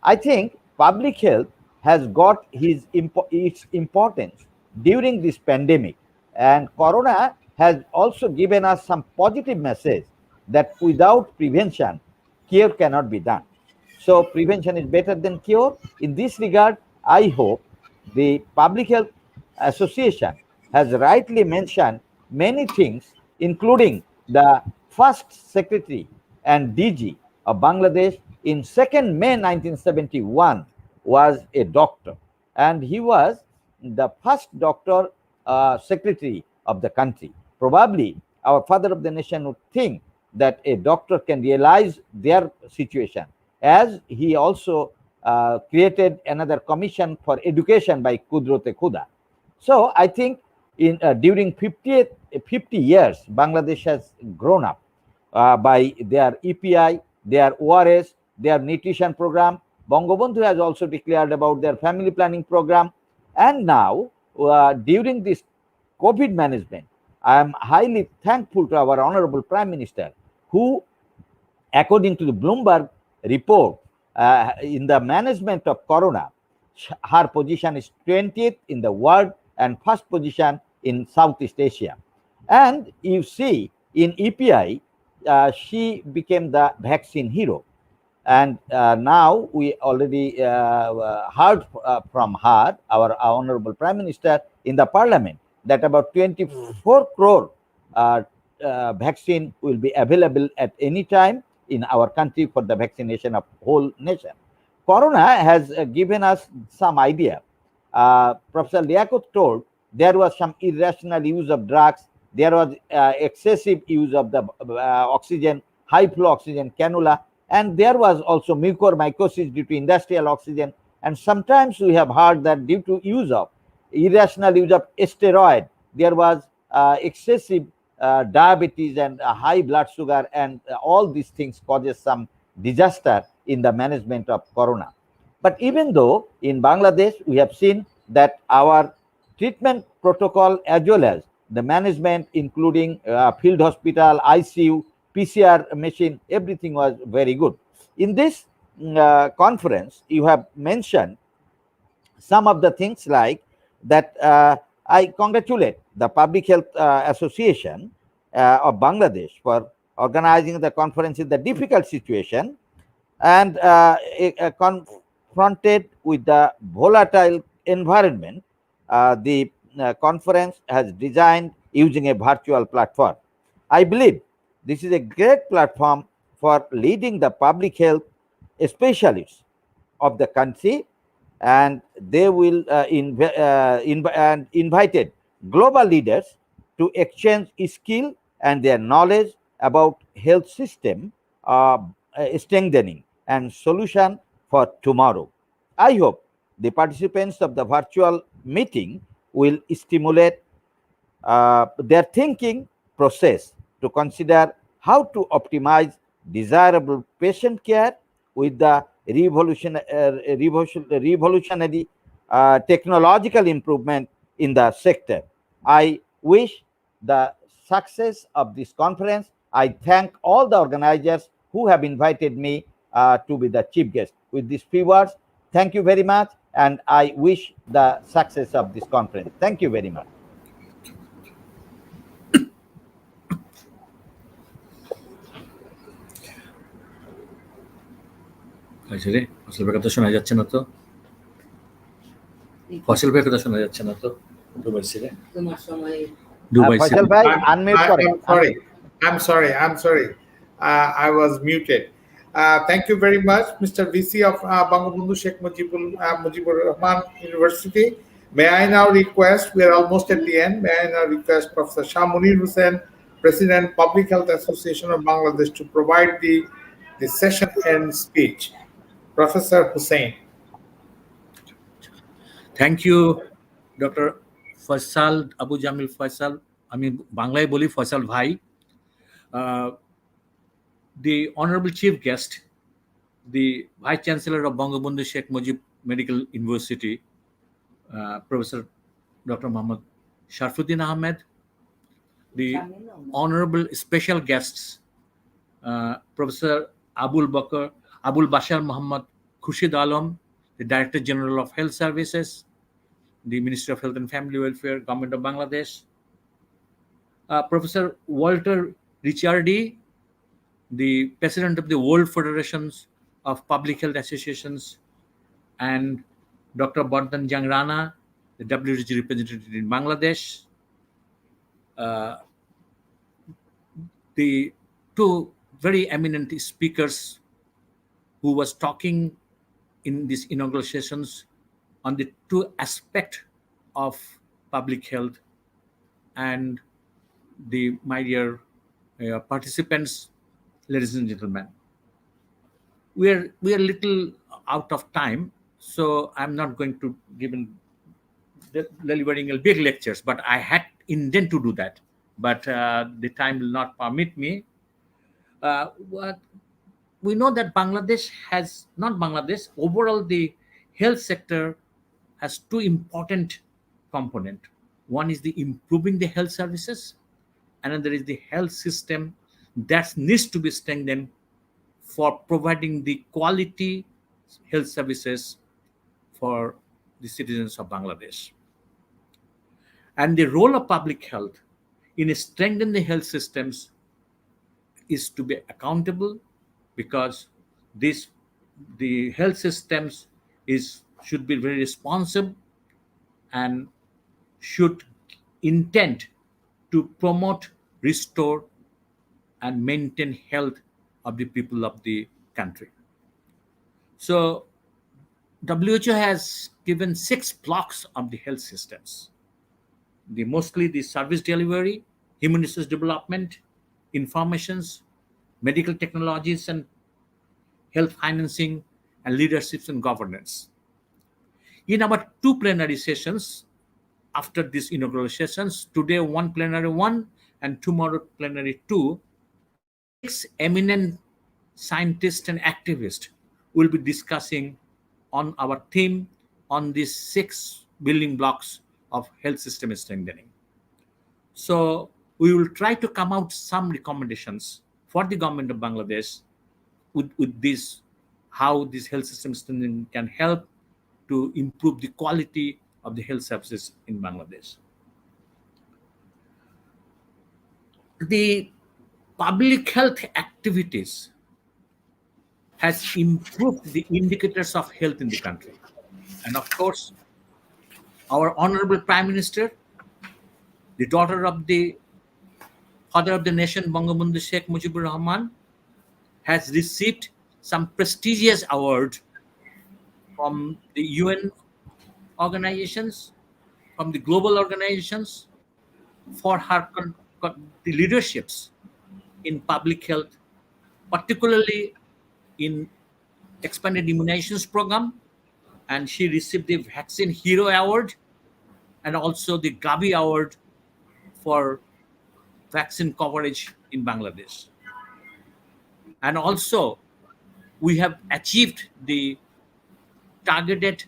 S8: I think public health has got its importance during this pandemic, and corona has also given us some positive message that without prevention, cure cannot be done. So prevention is better than cure. In this regard, I hope the Public Health Association has rightly mentioned many things, including the first secretary and DG of Bangladesh in 2nd May 1971 was a doctor, and he was the first doctor secretary of the country. Probably our father of the nation would think that a doctor can realize their situation, as he also created another commission for education by Kudrote Khuda. So I think in during 50 years, Bangladesh has grown up by their EPI, their ORS, their nutrition program. Bangabandhu has also declared about their family planning program. And now, during this COVID management, I am highly thankful to our Honorable Prime Minister, who, according to the Bloomberg report, in the management of corona, her position is 20th in the world and first position in Southeast Asia. And you see, in EPI, she became the vaccine hero. And now we already heard from her, our Honorable Prime Minister, in the Parliament, that about 24 crore vaccine will be available at any time in our country for the vaccination of whole nation. Corona has given us some idea. Professor Liaquat told there was some irrational use of drugs, there was excessive use of the oxygen, high flow oxygen cannula, and there was also mucormycosis due to industrial oxygen. And sometimes we have heard that due to irrational use of steroid, there was excessive diabetes and high blood sugar, and all these things causes some disaster in the management of corona. But even though in Bangladesh we have seen that our treatment protocol as well as the management, including field hospital, ICU, PCR machine, everything was very good. In this conference, you have mentioned some of the things like that. I congratulate the Public Health Association of Bangladesh for organizing the conference in the difficult situation, and confronted with the volatile environment. The conference has designed using a virtual platform. I believe this is a great platform for leading the public health specialists of the country, and they will invited global leaders to exchange skill and their knowledge about health system strengthening and solution for tomorrow. I hope the participants of the virtual meeting will stimulate their thinking process to consider how to optimize desirable patient care with the revolutionary technological improvement in the sector. I wish the success of this conference. I thank all the organizers who have invited me to be the chief guest. With these few words, thank you very much, and I wish the success of this conference. Thank you very much.
S9: রে ফসল ভাইয়ের কথা শোনা যাচ্ছে না তো ফসল ভাইয়ের কথা শোনা যাচ্ছে না তো দুবাই রে
S10: তোমার সময়
S9: Dubai
S8: Faisal bhai, unmute kore.
S1: I'm sorry. I was muted. Thank you very much, Mr. VC of Bangabandhu Sheikh Mujibur Rahman University. May I now request, we are almost at the end, may I now request Professor Shah Munir Hussain, President, Public Health Association of Bangladesh, to provide the session end speech. Professor Hussain.
S9: Thank you doctor Faisal Abu Jamil Faisal আমি বাংলায় বলি ফয়সাল ভাই the honorable chief guest the vice chancellor of Bangabandhu Sheikh Mujib Medical University Professor Dr. Muhammad Sharfuddin Ahmed, the honorable special guests Professor Abul Bashar Muhammad Khurshid Alam, the Director General of Health Services, the Ministry of Health and Family Welfare, Government of Bangladesh, Professor Walter Ricciardi, the President of the World Federations of Public Health Associations, and Dr. Bardhan Jangrana, the WHO representative in Bangladesh. The two very eminent speakers who was talking in these inaugural sessions on the two aspects of public health, and my dear participants, ladies and gentlemen. We are little out of time, so I'm not going to give delivering big lectures, but I had intended to do that, but the time will not permit me. We know that overall the health sector has two important components. One is the improving the health services, another is the health system that needs to be strengthened for providing the quality health services for the citizens of Bangladesh. And the role of public health in strengthening the health systems is to be accountable, because the health systems should be very responsive and should intend to promote, restore, and maintain health of the people of the country. So WHO has given 6 blocks of the health systems. Mostly the service delivery, human resource development, informations, medical technologies, and health financing, and leaderships and governance. In our 2 plenary sessions, after these inaugural sessions, today one plenary 1 and tomorrow plenary 2, 6 eminent scientists and activists will be discussing on our theme on these 6 building blocks of health system strengthening. So we will try to come out some recommendations for the government of Bangladesh with this, how this health system strengthening can help to improve the quality of the health services in Bangladesh. The public health activities has improved the indicators of health in the country. And of course, our Honorable Prime Minister, the daughter of the father of the nation, Bangabandhu Sheikh Mujibur Rahman, has received some prestigious award from the UN organizations, from the global organizations, for her the leaderships in public health, particularly in expanded immunizations program, and she received the Vaccine Hero Award and also the Gavi Award for vaccine coverage in Bangladesh. And also, we have achieved the targeted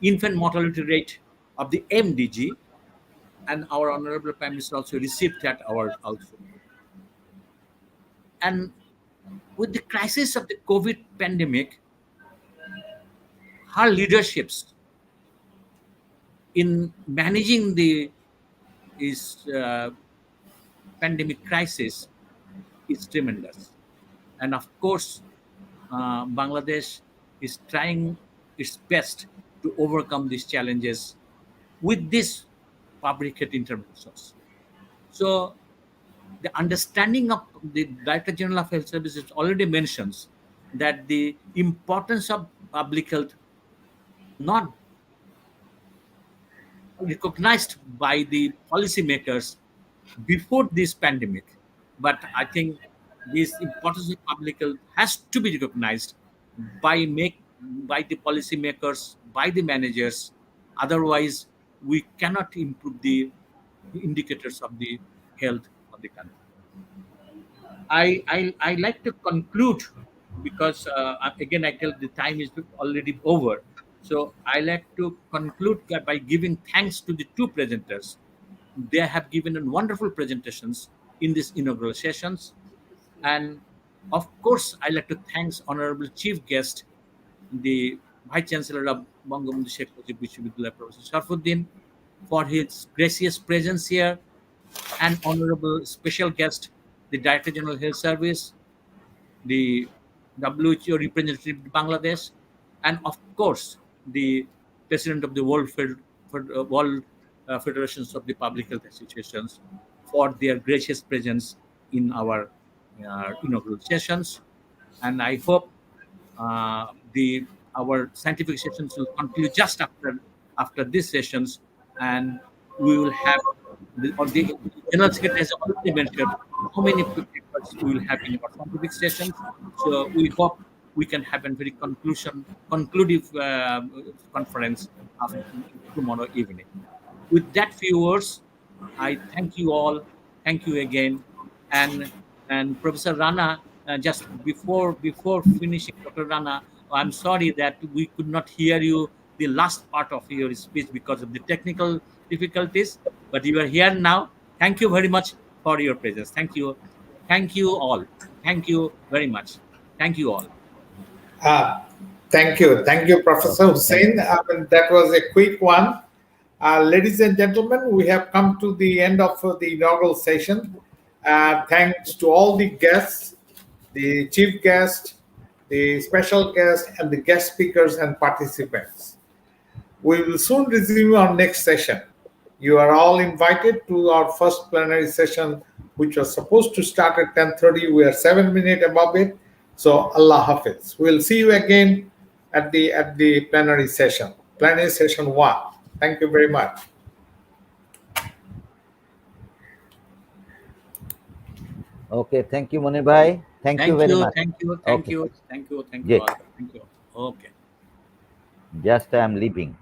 S9: infant mortality rate of the MDG, and our Honorable Prime Minister also received that award also. And with the crisis of the COVID pandemic, her leaderships in managing the pandemic crisis is tremendous. And of course, Bangladesh is trying its best to overcome these challenges with these public health interventions. So the understanding of the Director General of Health Services already mentions that the importance of public health not recognized by the policymakers before this pandemic, but I think this importance of public health has to be recognized by the policymakers, by the managers. Otherwise, we cannot improve the indicators of the health of the country. I like to conclude because again I tell the time is already over. So I like to conclude by giving thanks to the two presenters. They have given wonderful presentations in these inaugural sessions, and of course I like to thank Honorable Chief Guest, the Vice Chancellor of Bangabandhu Sheikh Mujib Vishwavidyalaya, Professor Sharfuddin, for his gracious presence here, and Honorable Special Guest, the Director General Health Service, the WHO representative of Bangladesh, and of course the President of the World Federations of the Public Health Associations for their gracious presence in our inaugural sessions. And I hope our scientific sessions will continue just after these sessions, and we will have the General Secretary has already mentioned how many papers we will have in our scientific sessions. So we hope we can have a very conclusive conference after tomorrow evening. With that few words, I thank you all. Thank you again. And Professor Rana, just before finishing, Dr. Rana, I'm sorry that we could not hear you the last part of your speech because of the technical difficulties, but you are here now. Thank you very much for your presence. Thank you. Thank you all. Thank you very much. Thank you all.
S1: Thank you, Professor Hussain. That was a quick one. Ladies and gentlemen, we have come to the end of the inaugural session. Thanks to all the guests, the chief guest, the special guest, and the guest speakers and participants. We will soon resume our next session. You are all invited to our first plenary session, which was supposed to start at 10:30. We are 7 minutes above it. So Allah Hafiz. We'll see you again at the plenary session 1. Thank you very much.
S8: Okay, thank you, Munir Bhai. Thank you very much.
S9: Thank you.
S8: Okay.
S9: Thank you all. Thank you. Okay.
S8: Just I am leaving.